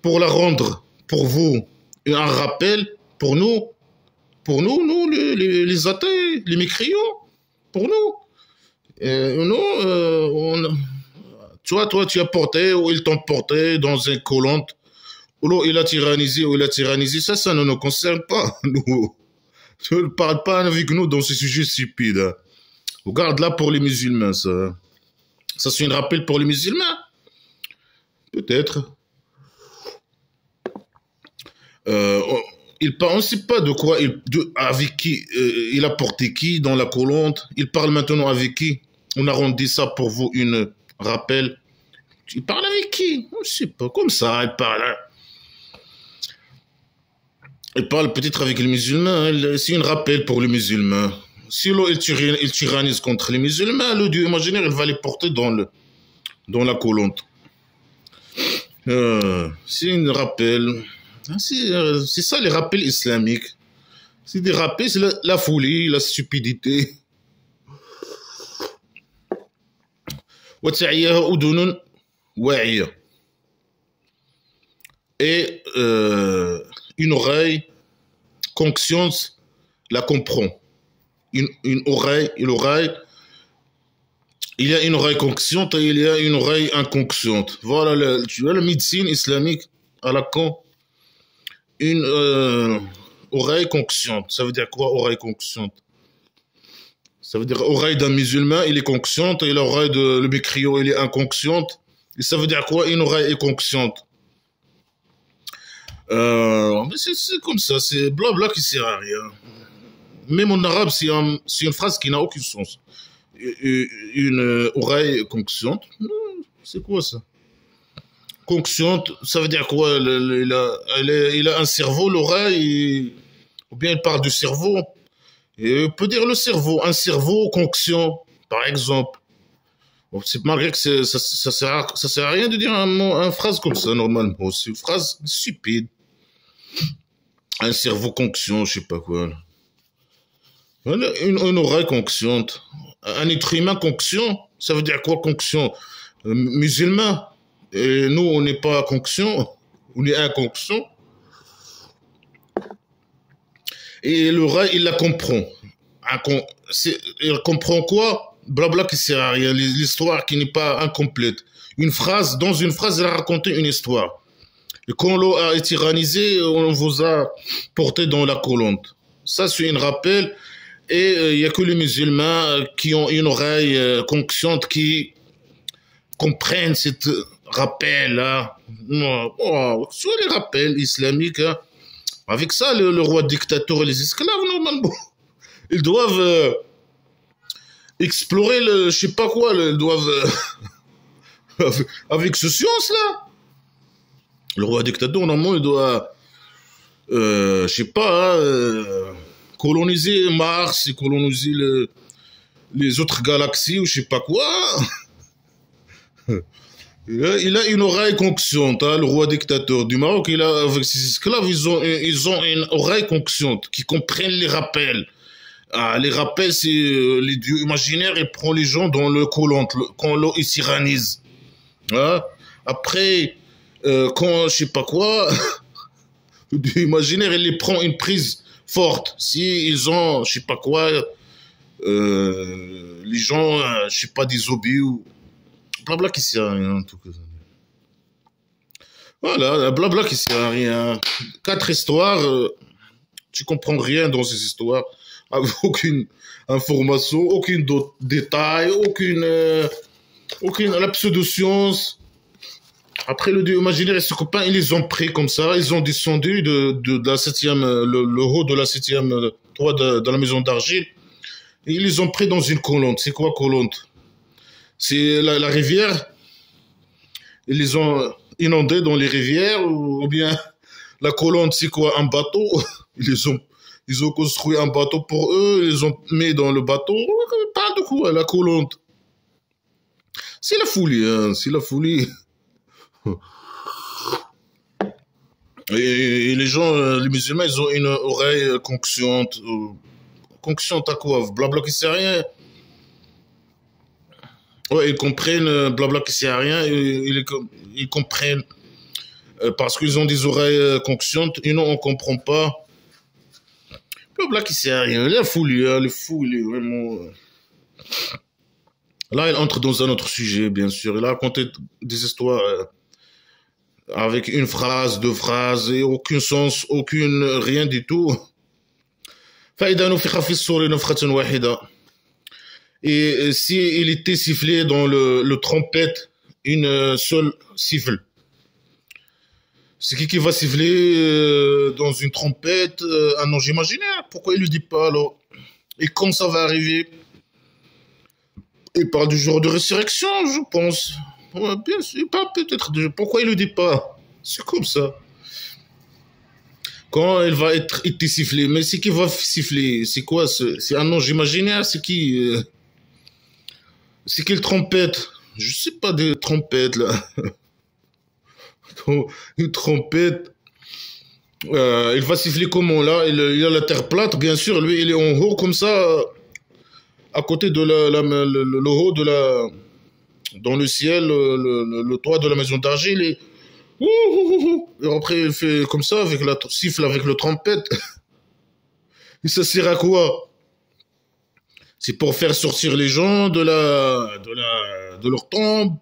Pour la rendre, pour vous, un rappel, pour nous, les athées, les mécréants, pour nous. Toi, tu as porté, ou ils t'ont porté dans une colonte, ou il a tyrannisé, ça ne nous concerne pas, nous. Tu ne parles pas avec nous dans ce sujet stupide. Hein. Regarde là pour les musulmans, ça. Ça, c'est un rappel pour les musulmans? Peut-être. On ne sait pas de quoi, avec qui, il a porté qui dans la colonte. Il parle maintenant avec qui? On arrondit ça pour vous, une rappel. Il parle avec qui? On ne sait pas. Comme ça, il parle. Hein. Il parle peut-être avec les musulmans. Hein. C'est un rappel pour les musulmans. Si l'eau il tyrannise contre les musulmans, le dieu imaginaire, il va les porter dans la colonte. C'est un rappel. C'est ça les rappels islamiques. C'est des rappels, c'est la folie, la stupidité. Et une oreille conscience la comprend. Une oreille, il y a une oreille consciente et il y a une oreille inconsciente. Voilà, tu vois, la médecine islamique à Lacan, une oreille consciente. Ça veut dire quoi, oreille consciente? Ça veut dire oreille d'un musulman, il est consciente, et l'oreille de le mécriot, il est inconsciente. Et ça veut dire quoi, une oreille est consciente? Mais c'est comme ça, c'est blabla qui sert à rien. Même en arabe, c'est une phrase qui n'a aucun sens. Une oreille consciente, c'est quoi ça? Consciente, ça veut dire quoi? Il a un cerveau, l'oreille, ou bien il parle du cerveau. Et on peut dire le cerveau, un cerveau conscient, par exemple. Bon, malgré que ça sert à rien de dire une phrase comme ça, normalement. C'est une phrase stupide. Un cerveau conscient, je sais pas quoi. Une oreille consciente. Un être humain conscient, ça veut dire quoi, conscient? Musulman. Et nous, on n'est pas conscient, on est inconscient. Et l'oreille, il la comprend. Il comprend quoi? Blabla qui sert à rien, l'histoire qui n'est pas incomplète. Dans une phrase, il a raconté une histoire. Et quand l'eau a été tyrannisé, on vous a porté dans la colonne. Ça, c'est un rappel. Et il n'y a que les musulmans qui ont une oreille consciente qui comprennent cette rappel-là. Sur les rappels islamiques, hein. Avec ça, le roi dictateur et les esclaves, normalement, ils doivent explorer je sais pas quoi, ils doivent, avec ce science-là. Le roi dictateur, normalement, il doit, je sais pas, coloniser Mars, et coloniser les autres galaxies, ou je sais pas quoi. Il a une oreille consciente, hein, le roi dictateur du Maroc. Avec ses esclaves, ils ont une oreille consciente qui comprennent les rappels. Ah, les rappels, c'est les dieux imaginaires, ils prennent les gens dans le colon quand l'eau ils tyrannisent. Hein? Après, quand je sais pas quoi, le dieu imaginaire, il les prend une prise forte. Si ils ont, je sais pas quoi, les gens, je sais pas, des hobbies ou blabla qui sert à rien, en tout cas. Voilà, blabla qui sert à rien. 4 histoires, tu comprends rien dans ces histoires, avec aucune information, aucun détail, aucune la pseudo-science. Après, le dieu imaginaire et ses copains, ils les ont pris comme ça, ils ont descendu de la 7e, le haut de la 7e toit de la maison d'argile, et ils les ont pris dans une colonne. C'est quoi colonne? C'est la rivière. Ils les ont inondés dans les rivières, ou bien la colonne, c'est quoi? Un bateau. Ils ont construit un bateau pour eux, ils les ont mis dans le bateau. Pas de quoi, la colonne. C'est la folie, hein, c'est la folie. Et les gens, les musulmans, ils ont une oreille consciente. Consciente à quoi? Blabla qui sert à rien. Ouais, ils comprennent blabla qui sert à rien. Ils comprennent parce qu'ils ont des oreilles conscientes. Et nous, on comprend pas. Blabla qui sert à rien. La folie, hein, les fous, il est vraiment. Là, il entre dans un autre sujet, bien sûr. Il a raconté des histoires avec une phrase, 2 phrases, et aucun sens, rien du tout. فإذا نفخ في الصور نفخة واحدة. Et si il était sifflé dans le trompette, une seule siffle. C'est qui va siffler dans une trompette un ange imaginaire? Pourquoi il ne le dit pas alors? Et quand ça va arriver? Il parle du jour de résurrection, je pense. Ouais, bien sûr, il parle peut-être de... Pourquoi il ne le dit pas? C'est comme ça. Quand il va être sifflé. Mais c'est qui va siffler? C'est quoi? C'est un ange imaginaire? C'est qui C'est quelle trompette? Je sais pas des trompettes, là. Une trompette. Il va siffler comment, là? Il a la terre plate, bien sûr. Lui, il est en haut, comme ça, à côté de le haut de la... Dans le ciel, le toit de la maison d'argile. Et après, il fait comme ça, siffle avec le trompette. Et ça sert à quoi? C'est pour faire sortir les gens de leur tombe.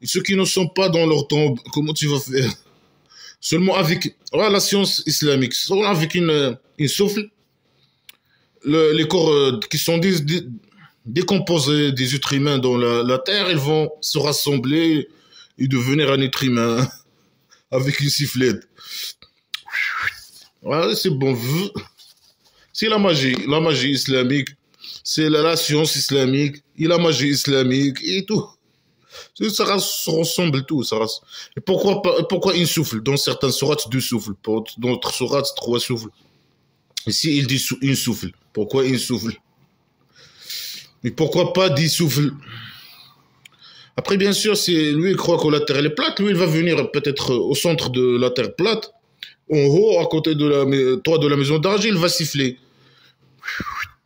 Et ceux qui ne sont pas dans leur tombe, comment tu vas faire? Seulement avec voilà, la science islamique, seulement avec une souffle, les corps qui sont décomposés des êtres humains dans la terre, ils vont se rassembler et devenir un être humain avec une sifflette. Voilà, c'est bon. C'est la magie islamique. C'est la science islamique et la magie islamique et tout. Ça se ressemble tout. Et pourquoi une souffle? Dans certaines sourates, deux souffles. Dans d'autres sourates, trois souffles. Ici, il dit une souffle. Pourquoi une souffle? Mais pourquoi pas 10 souffles? Après, bien sûr, si lui, il croit que la Terre elle est plate, lui, il va venir peut-être au centre de la Terre plate, en haut, à côté de la toit de la maison d'argile, il va siffler.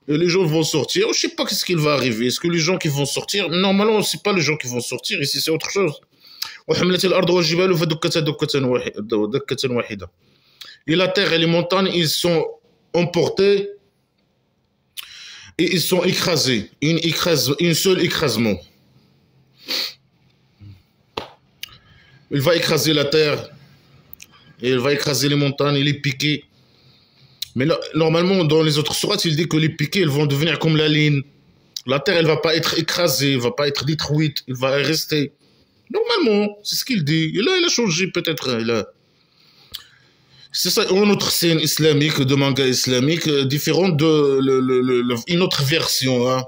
Et les gens vont sortir. Je ne sais pas qu'est-ce qu'il va arriver. Est-ce que les gens qui vont sortir... Normalement, ce n'est pas les gens qui vont sortir. Ici, c'est autre chose. Et la terre et les montagnes, ils sont emportés et ils sont écrasés. Une seule écrasement. Il va écraser la terre et il va écraser les montagnes et les piquer. Mais là, normalement, dans les autres sourates, il dit que les piquets, ils vont devenir comme la ligne. La terre, elle ne va pas être écrasée, elle ne va pas être détruite, elle va rester. Normalement, c'est ce qu'il dit. Et là, il a changé peut-être. C'est ça, une autre scène islamique, de manga islamique, différente de une autre version. Hein.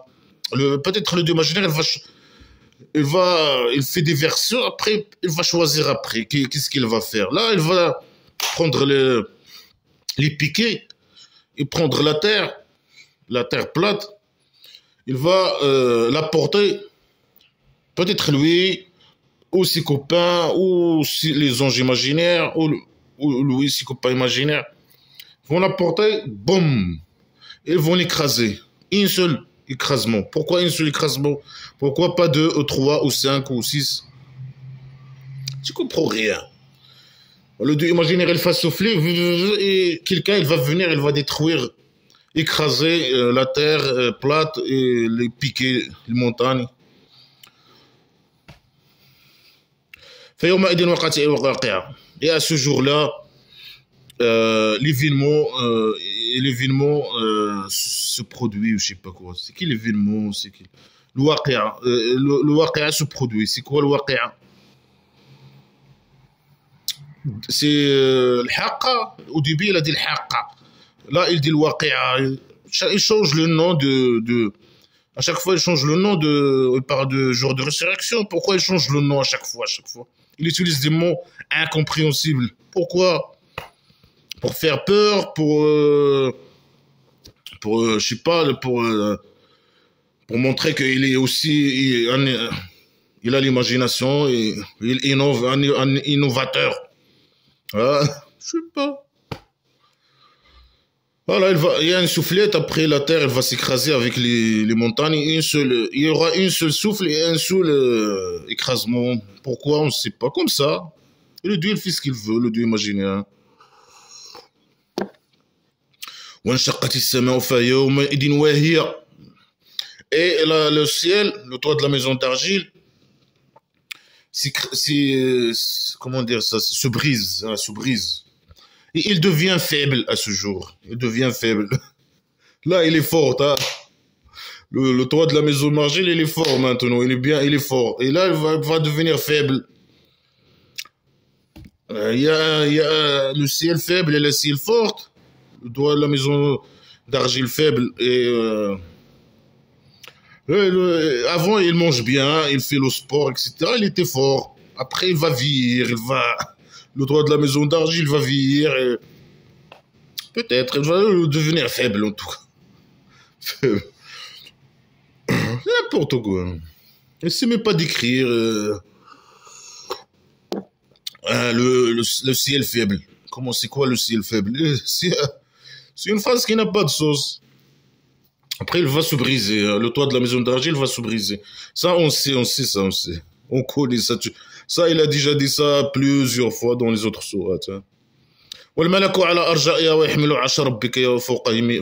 Peut-être le dieu imaginaire, il fait des versions, après, il va choisir après. Qu'est-ce qu'il va faire? Là, il va prendre les piquets et prendre la terre plate, il va la porter, peut-être lui, ou ses copains, ou les anges imaginaires, ou lui, ses copains imaginaires, vont la porter, boum, ils vont l'écraser. Un seul écrasement. Pourquoi un seul écrasement? Pourquoi pas 2 ou 3 ou 5 ou 6? Tu comprends rien. Le dieu imaginaire, il va souffler et quelqu'un, il va venir, il va détruire, écraser la terre plate et les piquer, les montagnes. Et à ce jour-là, l'événement se produit, je ne sais pas quoi. C'est qui l'événement? C'est qui? Le waqi'a se produit. C'est quoi le waqi'a? C'est le haqqa. Au début, il a dit le haqqa. Là, il dit le waqi'a. Il change le nom à chaque fois, il change le nom il parle de jour de résurrection. Pourquoi il change le nom à chaque fois? Il utilise des mots incompréhensibles. Pourquoi? Pour faire peur, je sais pas, pour montrer qu'il est aussi, il a l'imagination et il innove, un innovateur. Ah, je sais pas. Voilà, il y a une soufflette, après la terre, elle va s'écraser avec les montagnes. Il y aura une seule souffle et un seul écrasement. Pourquoi? On ne sait pas. Comme ça. Et le Dieu, il fait ce qu'il veut, le Dieu imaginaire. Et le ciel, le toit de la maison d'argile, comment dire ça, se brise, hein, se brise. Et il devient faible à ce jour. Il devient faible. Là, il est fort. Hein. Le toit de la maison d'argile, il est fort maintenant. Il est fort. Et là, il va devenir faible. Il y a le ciel faible et le ciel fort. Le toit de la maison d'argile faible. Et avant, il mange bien, il fait le sport, etc. Il était fort. Après, il va vieillir. Le toit de la maison d'argile va vieillir. Peut-être, il va devenir faible en tout cas. N'importe quoi. Il ne sait même pas décrire le ciel faible. Comment c'est quoi le ciel faible? C'est une phrase qui n'a pas de sauce. Après, il va se briser. Le toit de la maison d'argile va se briser. Ça, on sait ça, on sait. On connaît ça. Ça, il a déjà dit ça plusieurs fois dans les autres sourates. Hein. والملك على أرجائها ويحمل عرش ربك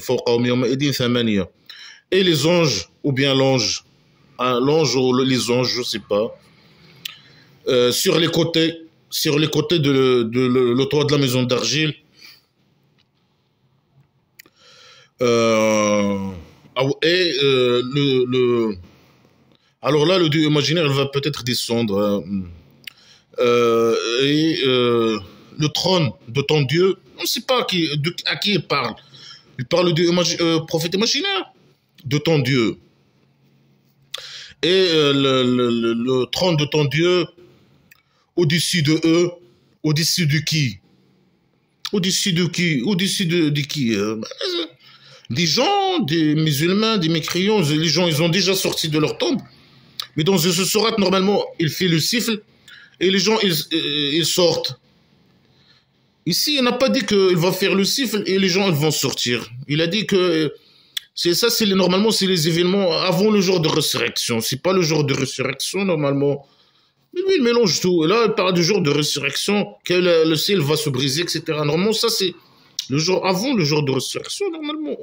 فوقهم يومئذ ثمانية. Et les anges, ou bien l'ange, hein, l'ange ou les anges, je ne sais pas, sur les côtés le toit de la maison d'argile, et alors là, le dieu imaginaire il va peut-être descendre. Le trône de ton Dieu, on ne sait pas à qui il parle. Il parle du prophète imaginaire de ton Dieu. Et le trône de ton Dieu, au-dessus de eux, au-dessus de qui? Au-dessus de qui? Au-dessus de qui? Des gens, des musulmans, des mécréants, les gens, ils ont déjà sorti de leur tombe. Mais dans ce sourate, normalement, il fait le siffle et les gens, ils sortent. Ici, il n'a pas dit qu'il va faire le siffle et les gens ils vont sortir. Il a dit que normalement, c'est les événements avant le jour de résurrection. C'est pas le jour de résurrection, normalement. Mais lui, il mélange tout. Et là, il parle du jour de résurrection, que le ciel va se briser, etc. Normalement, ça, c'est le jour avant le jour de résurrection, normalement.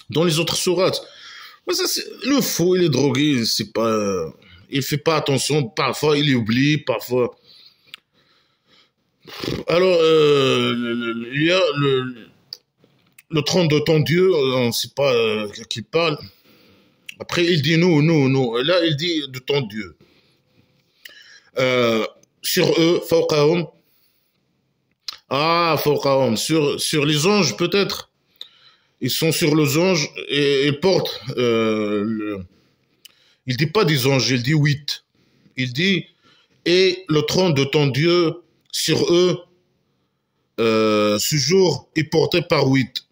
Dans les autres sourates. Ça, le faux, il est drogué, c'est pas... il fait pas attention, parfois il oublie, parfois... Alors, il y a le trône de ton Dieu, on ne sait pas qui parle. Après, il dit nous. Et là, il dit de ton Dieu. Sur eux, fawqahum. Ah, fawqahum. Sur les anges, peut-être. Ils sont sur les anges et ils portent... il dit pas des anges, il dit 8. Il dit, et le trône de ton Dieu... sur eux, ce jour est porté par 8.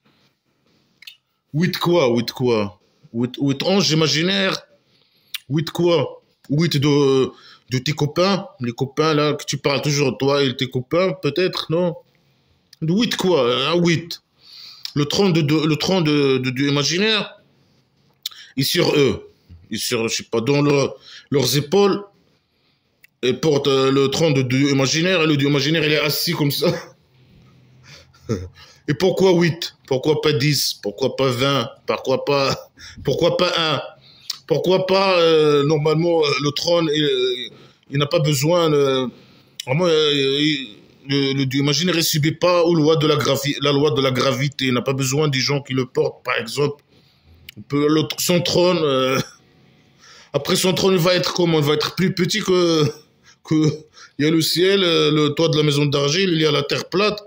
8 quoi? 8 quoi? 8 anges imaginaires. 8 quoi? 8 de tes copains. Les copains là, que tu parles toujours, toi et tes copains, peut-être, non? 8 quoi? 8. Le trône de Dieu imaginaire est sur eux. Et sur, je sais pas, dans leurs épaules. Et porte le trône de Dieu imaginaire, et le Dieu imaginaire, il est assis comme ça. Et pourquoi 8? Pourquoi pas 10? Pourquoi pas 20? Pourquoi pas 1? Pourquoi pas, normalement, le trône, il n'a pas besoin, vraiment, le Dieu imaginaire, il ne subit pas la loi de la gravité. Il n'a pas besoin des gens qui le portent, par exemple. Son trône, après son trône, il va être comment? Il va être plus petit il y a le ciel, le toit de la maison d'argile, il y a la terre plate,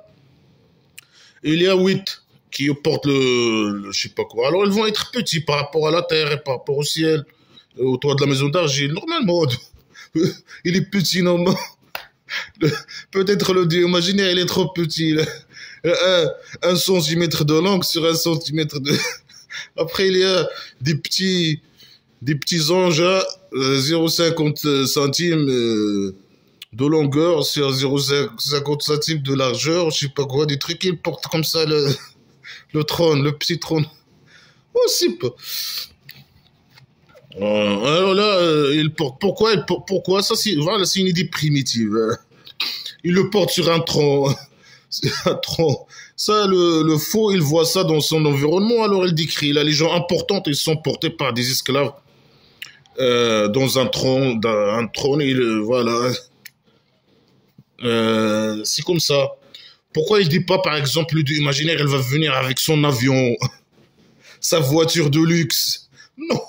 et il y a 8 qui portent je sais pas quoi. Alors ils vont être petits par rapport à la terre et par rapport au ciel, au toit de la maison d'argile. Normalement, il est petit, normalement. Peut-être le Dieu imaginaire, il est trop petit. Un centimètre de longue sur un centimètre de... Après, il y a des petits anges à 0,50 centimes de longueur sur 0,50 centimes de largeur, je sais pas quoi, des trucs qui portent comme ça le trône, le petit trône. Oh, c'est pas. Alors là, il porte. Pourquoi ça, voilà, c'est une idée primitive. Il le porte sur un tronc. C'est un tronc. Ça, le faux, il voit ça dans son environnement, alors il décrit. Là, les gens importants, ils sont portés par des esclaves. Dans un trône, voilà. C'est comme ça. Pourquoi il dit pas, par exemple, le Dieu imaginaire, il va venir avec son avion, sa voiture de luxe? Non,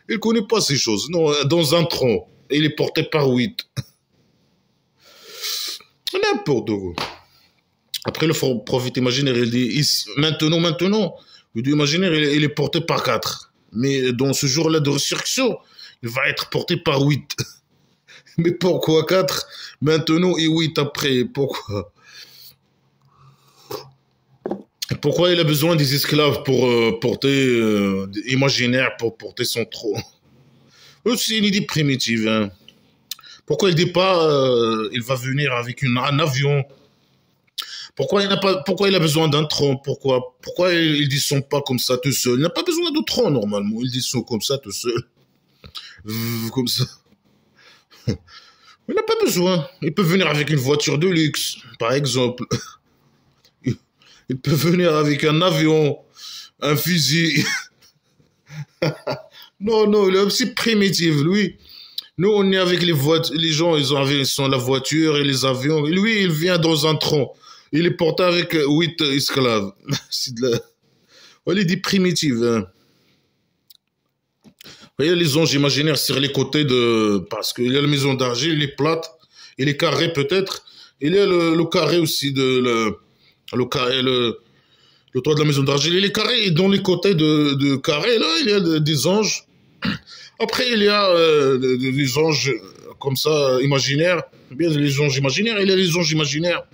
il connaît pas ces choses. Non, dans un tronc, et il est porté par 8. N'importe quoi. Après, le prophète imaginaire, il dit, maintenant, le Dieu imaginaire, il est porté par 4. Mais dans ce jour-là de résurrection, il va être porté par 8. Mais pourquoi 4 maintenant et 8 après? Pourquoi? Pourquoi il a besoin des esclaves pour porter, imaginaire, pour porter son trône? C'est une idée primitive. Hein. Pourquoi il dit pas, il va venir avec un avion? Pourquoi il a besoin d'un trône? Pourquoi ils descend pas comme ça tout seul? Il n'a pas besoin de trône normalement. Il descend comme ça tout seul. Comme ça. Il n'a pas besoin. Il peut venir avec une voiture de luxe, par exemple. Il peut venir avec un avion, un fusil. Non, non, il est aussi primitif, lui. Nous, on est avec les voitures. Les gens, ils sont la voiture et les avions. Et lui, il vient dans un tronc. Il est porté avec 8 esclaves. C'est de la... On les dit primitive. Hein. Il y a les anges imaginaires sur les côtés de... Parce qu'il y a la maison d'argile, il est plate, il est carré peut-être. Il y a le carré aussi de... Le toit de la maison d'argile, il est carré. Et dans les côtés de carré, là, il y a des anges. Après, il y a des anges comme ça, imaginaires. Bien, les anges imaginaires. Il y a les anges imaginaires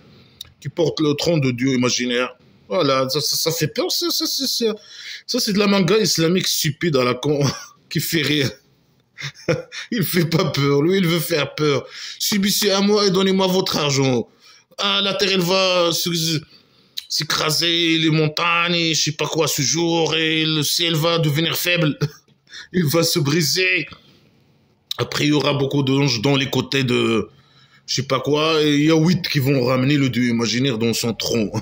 qui portent le trône de Dieu imaginaire. Voilà, ça fait peur. Ça c'est de la manga islamique stupide à la con qui fait rire. Il fait pas peur. Lui, il veut faire peur. Subissez à moi et donnez-moi votre argent. Ah, la terre, elle va s'écraser, les montagnes, et je sais pas quoi ce jour, et le ciel va devenir faible. Il va se briser. Après, il y aura beaucoup d'anges dans les côtés de je sais pas quoi, et il y a 8 qui vont ramener le dieu imaginaire dans son tronc.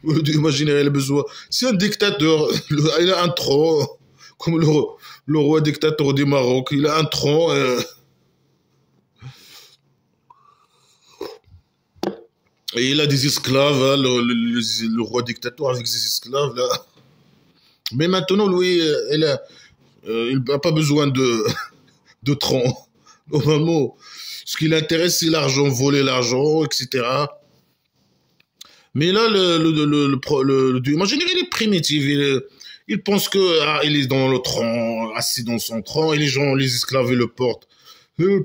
Le dieu imaginaire, il a besoin. C'est un dictateur. Il a un tronc, comme le roi dictateur du Maroc. Il a un tronc. Et il a des esclaves, hein, le roi dictateur avec ses esclaves. Là. Mais maintenant, lui, il n'a pas besoin de tronc. Normalement, ce qui l'intéresse, c'est l'argent, voler l'argent, etc. Mais là, le dieu imaginaire, il est primitif. Il pense que il est dans le tronc, assis dans son tronc, et les gens, les esclaves, ils le portent.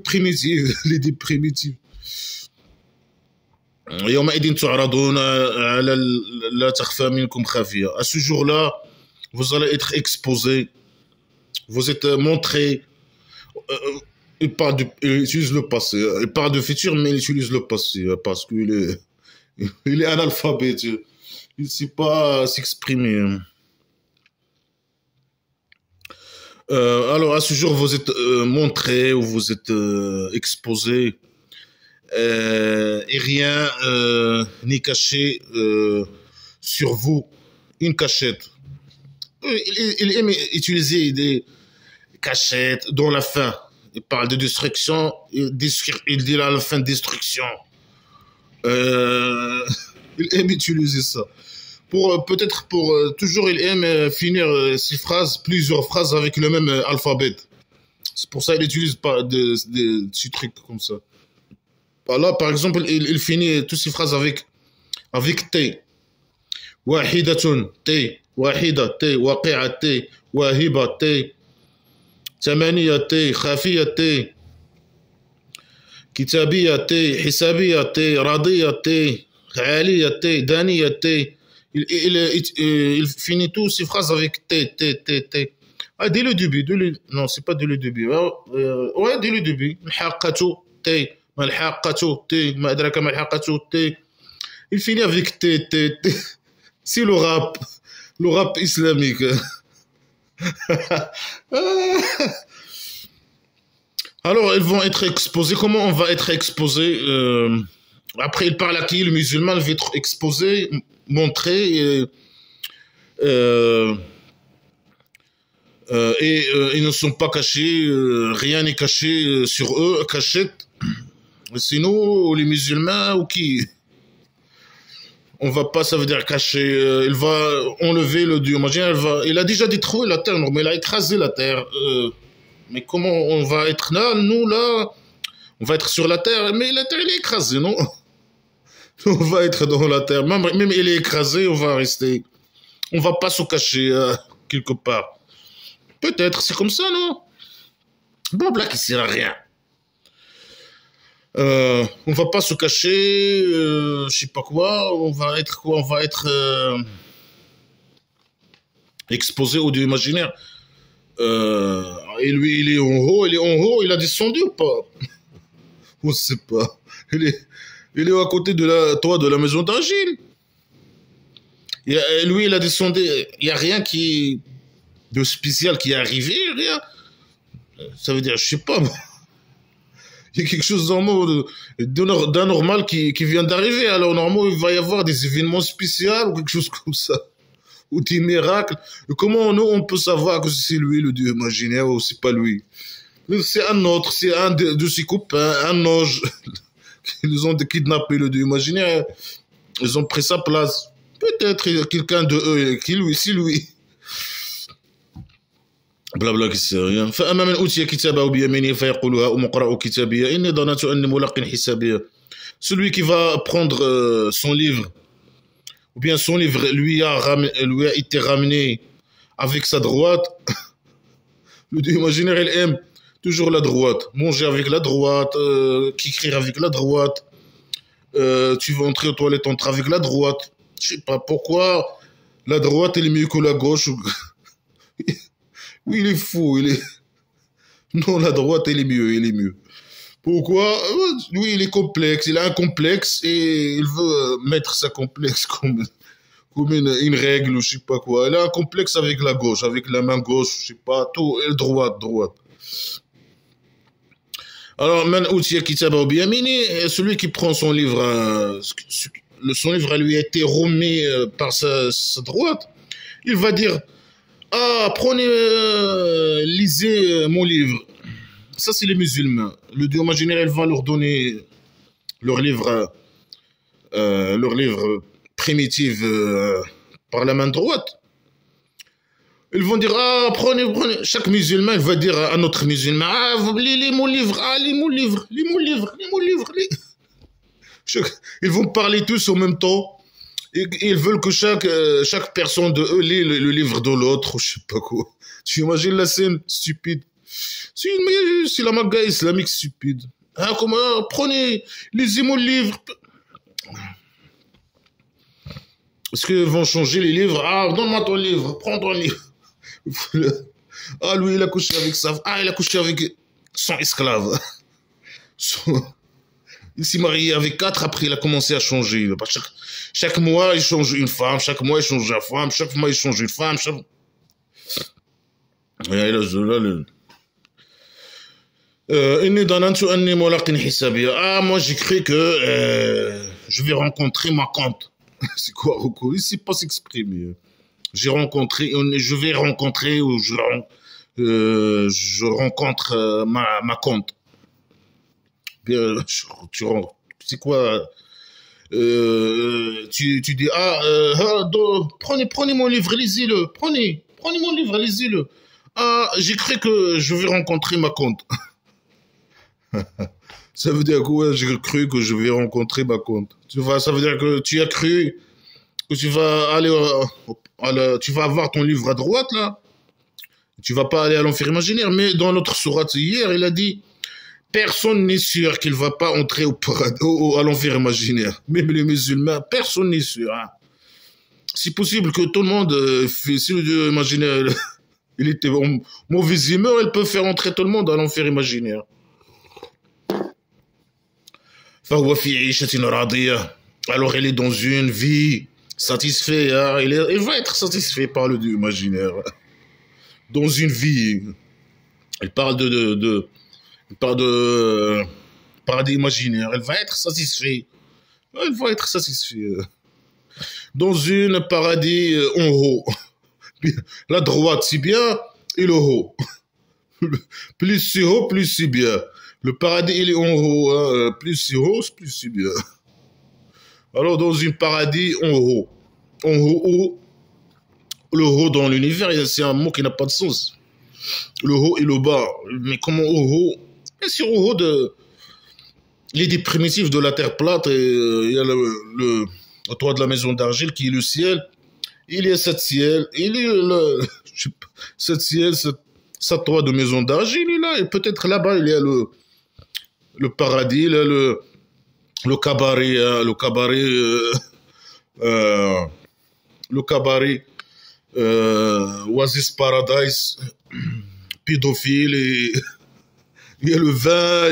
Primitif, il est primitif. يومئذ تعرضون على لا تخفى منكم خافية. À ce jour-là, vous allez être exposé, vous êtes montré. Il utilise le passé. Il parle de futur, mais il utilise le passé parce il est analphabète. Il ne sait pas s'exprimer. Alors, à ce jour, vous êtes montré ou vous êtes exposé. Et rien n'est caché sur vous. Une cachette. Il aime utiliser des cachettes dans la fin. Il parle de destruction. Il dit à la fin destruction. Il aime utiliser ça. Peut-être pour toujours, il aime finir ses phrases, plusieurs phrases avec le même alphabet. C'est pour ça qu'il n'utilise pas des trucs comme ça. Là, par exemple, il finit toutes ses phrases avec T. Wahidatun, T. Wahida, T. Waqi'a, T. Wahiba, T. Tamaniya, T. Khafiya, T. Kitabiya, T. Hisabiya, T. Radiya, T. Aliya, T. Daniya, T. Il finit toutes ses phrases avec T, T, T, T. Ah, dès le début. Non, c'est pas dès le début. Ouais, dès le début. Haqqatu, T. Il finit avec T. C'est le rap islamique. Alors, ils vont être exposés. Comment on va être exposé après, il parle à qui? Le musulman va être exposé, montré. Ils ne sont pas cachés. Rien n'est caché sur eux. Cachette. C'est nous, les musulmans, ou qui? On va pas, ça veut dire cacher. Il va enlever le dieu imaginaire. Il a déjà détruit la terre, mais il a écrasé la terre. Mais comment on va être là, nous, là? On va être sur la terre, mais la terre, elle est écrasée, non? On va être dans la terre. Même elle est écrasée, on va rester. On va pas se cacher quelque part. Peut-être, c'est comme ça, non? Bon, là, qui sert à rien. On va pas se cacher, je sais pas quoi. On va être quoi? On va être exposé au dieu imaginaire. Et lui, il est en haut, il a descendu ou pas? On sait pas. Il est à côté de la toit de la maison d'argile. Lui, il a descendu. Il n'y a rien de spécial qui est arrivé, rien. Ça veut dire, je sais pas. Il y a quelque chose d'anormal qui vient d'arriver. Alors, normalement, il va y avoir des événements spéciaux ou quelque chose comme ça. Ou des miracles. Et comment on peut savoir que c'est lui, le Dieu imaginaire, ou c'est pas lui? C'est un autre, c'est un de ses copains, un ange. Ils ont kidnappé le Dieu imaginaire. Ils ont pris sa place. Peut-être quelqu'un de eux, c'est lui. Blabla qui sait rien. فأما من أوتي كتابه بيمينه فيقول هاؤم اقرءوا كتابيه إني ظننت أني ملاق حسابيه. Celui qui va prendre son livre, ou bien son livre lui a été ramené avec sa droite. Le Dieu imaginaire, il aime toujours la droite. Manger avec la droite, écrire avec la droite. Tu veux entrer aux toilettes, entre avec la droite. Je sais pas pourquoi la droite elle est mieux que la gauche. Oui, il est fou, Non, la droite, elle est mieux. Pourquoi? Lui, il est complexe, il a un complexe et il veut mettre sa complexe comme une règle ou je sais pas quoi. Il a un complexe avec la gauche, avec la main gauche, je sais pas, tout, et droite. Alors, man utiya kitabahu biyamini, celui qui prend son livre, son livre lui a été remis par sa droite, il va dire, ah, prenez, lisez mon livre. Ça, c'est les musulmans. Le Dieu imaginaire, il va leur donner leur livre primitif par la main droite. Ils vont dire, ah, prenez. Chaque musulman, il va dire à un autre musulman, ah, vous lisez mon livre, ah, lis mon livre. Ils vont parler tous en même temps. Ils veulent que chaque personne de eux lit le livre de l'autre, je sais pas quoi. Tu imagines la scène stupide? C'est la maga islamique stupide. Ah, comment? Prenez, lisez mon livre. Est-ce qu'ils vont changer les livres? Ah, donne-moi ton livre, prends ton livre. Ah, lui, il a couché avec il a couché avec son esclave. Il s'est marié avec 4, après il a commencé à changer. Chaque mois, il change une femme, chaque mois, il change une femme, chaque mois, il change une femme. Moi, j'ai cru que je vais rencontrer ma compte. C'est quoi, Roko? Il ne sait pas s'exprimer. Je vais rencontrer, ou je rencontre ma compte. C'est quoi? Tu dis, prenez mon livre, lisez-le. Prenez mon livre, lisez-le. Ah, j'ai cru que je vais rencontrer ma compte. Ça veut dire quoi? J'ai cru que je vais rencontrer ma compte. Ça veut dire que tu as cru que tu vas aller, tu vas avoir ton livre à droite, là. Tu vas pas aller à l'enfer imaginaire. Mais dans notre sourate hier, il a dit, personne n'est sûr qu'il va pas entrer à l'enfer imaginaire. Même les musulmans, personne n'est sûr. Hein. C'est possible que tout le monde, si le Dieu imaginaire, il était en mauvaise humeur, il peut faire entrer tout le monde à l'enfer imaginaire. Alors il est dans une vie satisfaite. Hein. Il va être satisfait par le Dieu imaginaire. Dans une vie. Il parle de paradis imaginaire. Elle va être satisfait. Elle va être satisfait. Dans une paradis en haut. La droite, c'est bien, et le haut. Plus c'est haut, plus c'est bien. Le paradis, il est en haut. Hein. Plus c'est haut, plus c'est bien. Alors, dans une paradis en haut. En haut, le haut dans l'univers, c'est un mot qui n'a pas de sens. Le haut et le bas. Mais comment au haut? Bien sûr, au haut l'idée primitive de la terre plate, il y a le toit de la maison d'argile qui est le ciel. Il y a sept ciels. Il y a sept ciels, sept toits de maison d'argile. Et peut-être là-bas, il y a le paradis, il y a le cabaret, hein, le cabaret, Oasis Paradise, pédophile, et il y a le vin,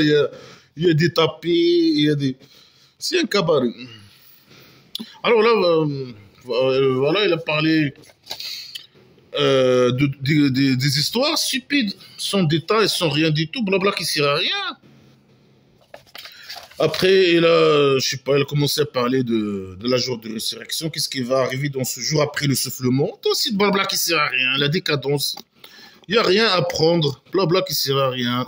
il y a des tapis, c'est un cabaret. Alors là, voilà, il a parlé des histoires stupides, sans détail, sans rien du tout, blabla qui sert à rien. Après, il a, je sais pas, il a commencé à parler de la jour de résurrection. Qu'est-ce qui va arriver dans ce jour après le soufflement? C'est aussi blabla qui sert à rien. La décadence. Il n'y a rien à prendre. Blabla qui sert à rien.